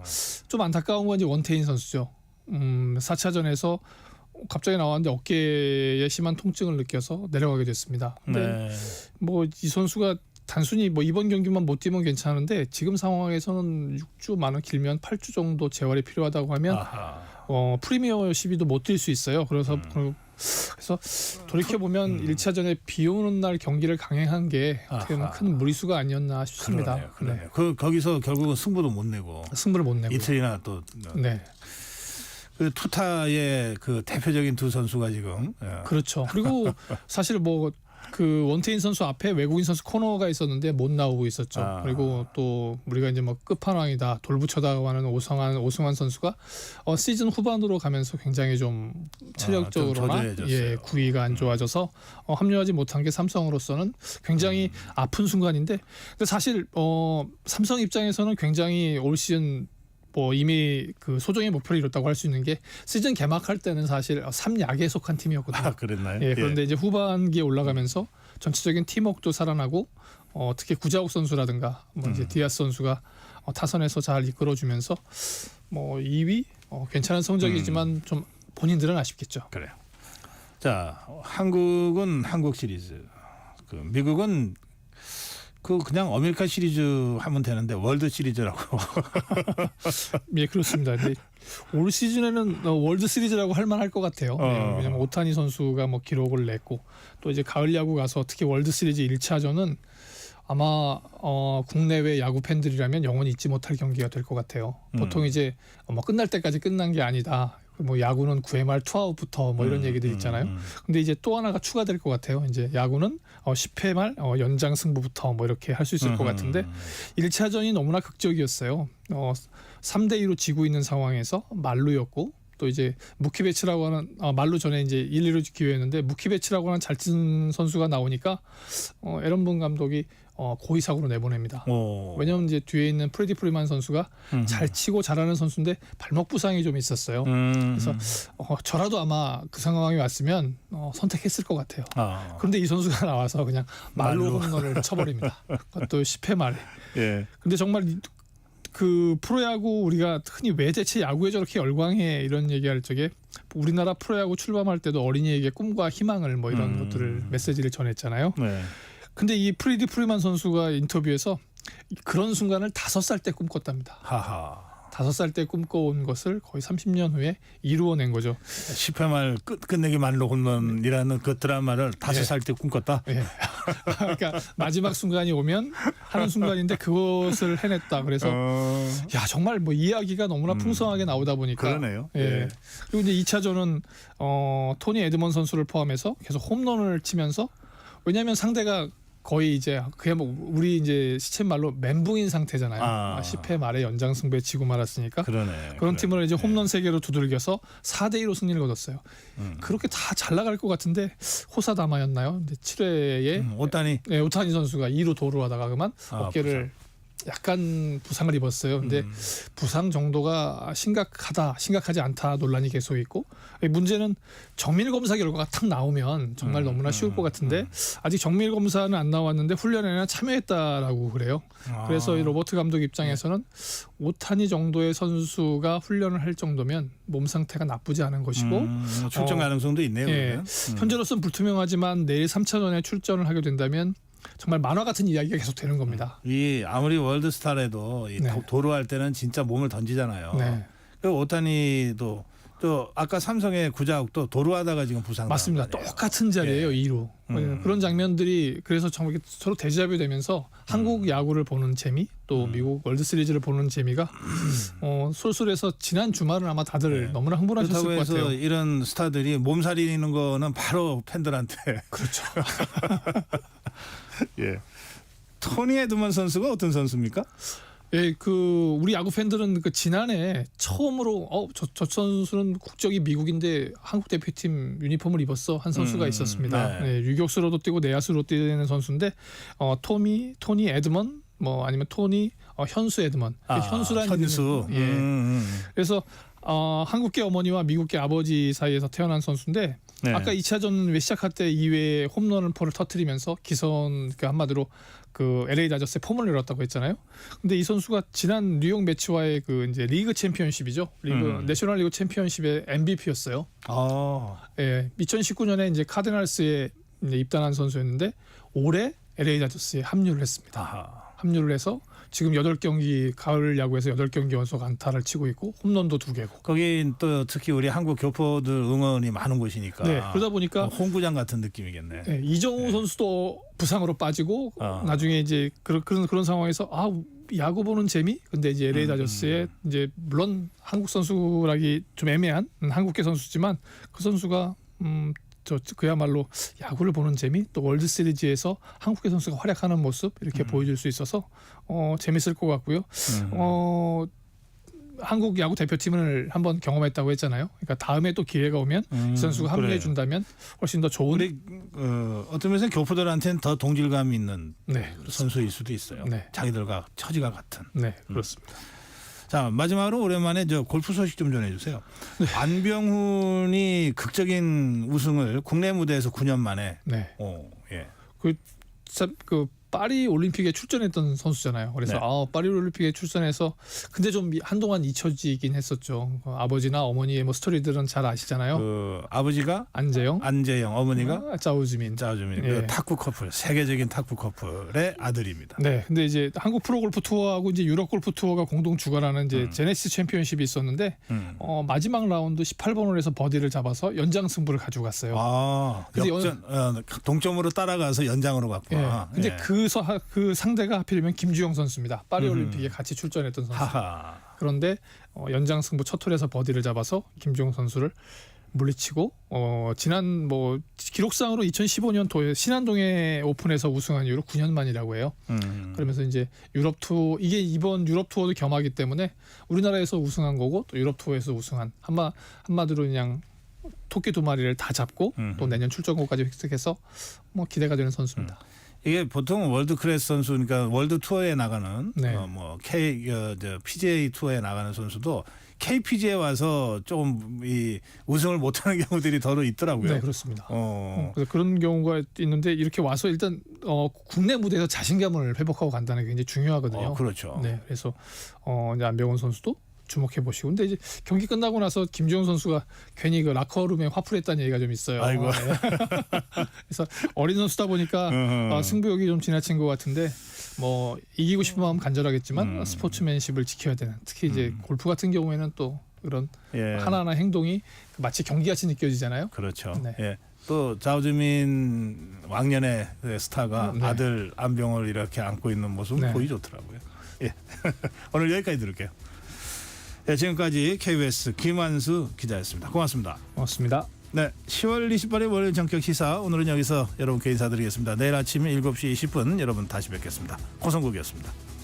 좀 안타까운 건 이제 원태인 선수죠. 4차전에서 갑자기 나왔는데 어깨에 심한 통증을 느껴서 내려가게 됐습니다. 근데 이 선수가 단순히 뭐 이번 경기만 못 뛰면 괜찮은데 지금 상황에서는 6주 많은 길면 8주 정도 재활이 필요하다고 하면 프리미어 시비도 못 뛸 수 있어요. 그래서 돌이켜 보면 1차전에 비 오는 날 경기를 강행한 게 어떻게 보면 큰 무리수가 아니었나 싶습니다.
그러네요. 거기서 결국은 승부도 못 내고
승부를 못 내고
이틀이나 또
네.
그 투타의 그 대표적인 두 선수가 지금
그렇죠. 그리고 사실 뭐 그 원태인 선수 앞에 외국인 선수 코너가 있었는데 못 나오고 있었죠. 그리고 또 우리가 이제 뭐 끝판왕이다 돌부처다고 하는 오승환 선수가 시즌 후반으로 가면서 굉장히 좀 체력적으로나 예, 구위가 안 좋아져서 합류하지 못한 게 삼성으로서는 굉장히 아픈 순간인데 근데 사실 삼성 입장에서는 굉장히 올 시즌 뭐 이미 그 소정의 목표를 이뤘다고 할 수 있는 게 시즌 개막할 때는 사실 3약에 속한 팀이었거든요.
그랬나요?
예, 그런데 이제 후반기에 올라가면서 전체적인 팀워크도 살아나고 특히 구자욱 선수라든가 뭐 이제 디아스 선수가 타선에서 잘 이끌어주면서 뭐 2위 괜찮은 성적이지만 좀 본인들은 아쉽겠죠.
그래요. 자, 한국은 한국 시리즈, 그 미국은 그냥 아메리카 시리즈 하면 되는데 월드 시리즈라고.
예, 그렇습니다. 근데 올 시즌에는 월드 시리즈라고 할 만할 것 같아요. 왜냐하면 오타니 선수가 뭐 기록을 냈고 또 이제 가을 야구 가서 특히 월드 시리즈 1차전은 아마 국내외 야구 팬들이라면 영원히 잊지 못할 경기가 될 것 같아요. 보통 이제 뭐 끝날 때까지 끝난 게 아니다. 뭐 야구는 9회 말 투아웃부터 뭐 이런 얘기들 있잖아요. 근데 이제 또 하나가 추가될 것 같아요. 이제 야구는 10회 말 연장 승부부터 뭐 이렇게 할 수 있을 것 같은데 1차전이 너무나 극적이었어요. 3대2로 지고 있는 상황에서 말루였고 또 이제 무키베츠라고 하는 말루 전에 이제 1, 2로 기회였는데 무키베츠라고 하는 잘 친 선수가 나오니까 에런본 감독이 고의 사고로 내보냅니다. 왜냐하면 이제 뒤에 있는 프레디 프리만 선수가 잘 치고 잘하는 선수인데 발목 부상이 좀 있었어요. 그래서 저라도 아마 그 상황이 왔으면 선택했을 것 같아요. 그런데 이 선수가 나와서 그냥 말로 홈런을 쳐버립니다. 그것도 10회 말에.
예.
근데 정말 그 프로야구 우리가 흔히 왜 대체 야구에 저렇게 열광해 이런 얘기할 적에 우리나라 프로야구 출범할 때도 어린이에게 꿈과 희망을 뭐 이런 것들을 메시지를 전했잖아요.
네.
근데 이 프리디 프리만 선수가 인터뷰에서 그런 순간을 5살 때 꿈꿨답니다. 5살 때 꿈꿔온 것을 거의 30년 후에 이루어낸 거죠.
10회 말 끝내기 말로 홈런이라는 그 드라마를 5살 때 꿈꿨다.
예. 그러니까 마지막 순간이 오면 하는 순간인데 그것을 해냈다. 그래서 야 정말 뭐 이야기가 너무나 풍성하게 나오다 보니까
그러네요.
예. 그리고 이제 2차전은 토니 에드먼 선수를 포함해서 계속 홈런을 치면서 왜냐하면 상대가 거의 이제 그야뭐 우리 이제 시쳇말로 멘붕인 상태잖아요. 10회 말에 연장 승부에 지고 말았으니까. 그런 팀을 이제 홈런 3개로 두들겨서 4대2로 승리를 거뒀어요. 그렇게 다 잘 나갈 것 같은데 호사다마였나요? 근데 7회에 오타니 선수가 2루 도루하다가 그만 어깨를 약간 부상을 입었어요. 근데 부상 정도가 심각하지 않다 논란이 계속 있고 문제는 정밀 검사 결과가 탁 나오면 정말 너무나 쉬울 것 같은데 아직 정밀 검사는 안 나왔는데 훈련에는 참여했다라고 그래요. 그래서 이 로버트 감독 입장에서는 오타니 정도의 선수가 훈련을 할 정도면 몸 상태가 나쁘지 않은 것이고
출전 가능성도 있네요.
예, 현재로서는 불투명하지만 내일 3차전에 출전을 하게 된다면 정말 만화 같은 이야기가 계속 되는 겁니다.
이 아무리 월드스타라도 도루할 때는 진짜 몸을 던지잖아요.
네.
그 오타니도 또 아까 삼성의 구자욱도 도루하다가 지금 부상.
맞습니다. 똑같은 자리예요. 2루. 그런 장면들이 그래서 정말 서로 데자뷰 되면서 한국 야구를 보는 재미 또 미국 월드 시리즈를 보는 재미가 솔솔해서 지난 주말은 아마 다들 너무나 흥분하셨을 것 같아요.
그래서 이런 스타들이 몸살이는 거는 바로 팬들한테
그렇죠.
예. 토니 에드먼 선수가 어떤 선수입니까?
예, 그 우리 야구 팬들은 그 지난해 처음으로 저 선수는 국적이 미국인데 한국 대표팀 유니폼을 입었어 한 선수가 있었습니다. 네, 유격수로도 뛰고 내야수로 뛰는 선수인데 토니 에드먼 뭐 아니면 토니 현수 에드먼 현수라는
현수.
그래서 한국계 어머니와 미국계 아버지 사이에서 태어난 선수인데 아까 2차전 시작할 때 2회에 홈런을 포를 터뜨리면서 기선 그 한마디로 그 LA 다저스의 폼을 열었다고 했잖아요. 근데 이 선수가 지난 뉴욕 매치와의 그 이제 리그 챔피언십이죠. 내셔널 리그 챔피언십의 MVP였어요. 예, 2019년에 이제 카디널스에 이제 입단한 선수였는데 올해 LA 다저스에 합류를 했습니다.
아하.
합류를 해서 지금 8경기 가을 야구에서 8경기 연속 안타를 치고 있고 홈런도 2개고.
거기 또 특히 우리 한국 교포들 응원이 많은 곳이니까.
네, 그러다 보니까
홍구장 같은 느낌이겠네.
네, 이정우 선수도 부상으로 빠지고 나중에 이제 그런 상황에서 야구 보는 재미? 근데 이제 LA 다저스에 이제 물론 한국 선수라기 좀 애매한 한국계 선수지만 그 선수가 그야말로 야구를 보는 재미, 또 월드 시리즈에서 한국계 선수가 활약하는 모습 이렇게 보여줄 수 있어서 재밌을 것 같고요. 한국 야구 대표팀을 한번 경험했다고 했잖아요. 그러니까 다음에 또 기회가 오면 이 선수가 합류해 준다면 훨씬 더 좋은.
우리 어떤 면에서 교포들한테는 더 동질감 있는 선수일 수도 있어요.
네.
자기들과 처지가 같은.
네, 그렇습니다.
자, 마지막으로 오랜만에 골프 소식 좀 전해주세요. 네. 안병훈이 극적인 우승을 국내 무대에서 9년 만에.
네.
예.
그 파리 올림픽에 출전했던 선수잖아요. 그래서
네.
파리 올림픽에 출전해서 근데 좀 한동안 잊혀지긴 했었죠. 아버지나 어머니의 스토리들은 잘 아시잖아요.
아버지가
안재영,
어머니가
짜오즈민.
그 탁구 커플, 세계적인 탁구 커플의 아들입니다.
네, 근데 이제 한국 프로골프 투어하고 이제 유럽 골프 투어가 공동 주관하는 이제 제네시스 챔피언십이 있었는데 마지막 라운드 18번 홀에서 버디를 잡아서 연장 승부를 가지고 갔어요.
동점으로 따라가서 연장으로 갔구나.
근데 그 상대가 하필이면 김주영 선수입니다. 파리 올림픽에 같이 출전했던 선수. 그런데 연장 승부 첫 홀에서 버디를 잡아서 김주영 선수를 물리치고 지난 기록상으로 2015년도에 신안동에 오픈해서 우승한 이후로 9년 만이라고 해요. 그러면서 이제 유럽 투어 이게 이번 유럽 투어도 겸하기 때문에 우리나라에서 우승한 거고 또 유럽 투어에서 우승한 한마디로 그냥 토끼 2마리를 다 잡고 또 내년 출전권까지 획득해서 기대가 되는 선수입니다.
이게 보통 월드 클래스 선수, 그러니까 월드 투어에 나가는 PGA 투어에 나가는 선수도 KPGA에 와서 조금 이 우승을 못하는 경우들이 더러 있더라고요.
네, 그렇습니다. 그래서 그런 경우가 있는데 이렇게 와서 일단 국내 무대에서 자신감을 회복하고 간다는 게 굉장히 중요하거든요.
그렇죠.
네, 그래서 이제 안병훈 선수도 주목해 보시고. 근데 이제 경기 끝나고 나서 김주영 선수가 괜히 그 라커룸에 화풀했다는 얘기가 좀 있어요.
아이고.
그래서 어린 선수다 보니까 승부욕이 좀 지나친 것 같은데 이기고 싶은 마음 간절하겠지만 스포츠맨십을 지켜야 되는, 특히 이제 골프 같은 경우에는 또 그런 하나하나 행동이 마치 경기같이 느껴지잖아요.
그렇죠.
네.
예. 또 자오즈민 왕년의 스타가 아들 안병을 이렇게 안고 있는 모습은 보기 좋더라고요. 예. 오늘 여기까지 들을게요. 네, 지금까지 KBS 김환수 기자였습니다. 고맙습니다.
고맙습니다.
네, 10월 28일 월요일 전격 시사, 오늘은 여기서 여러분께 인사드리겠습니다. 내일 아침 7시 20분 여러분 다시 뵙겠습니다. 고성국이었습니다.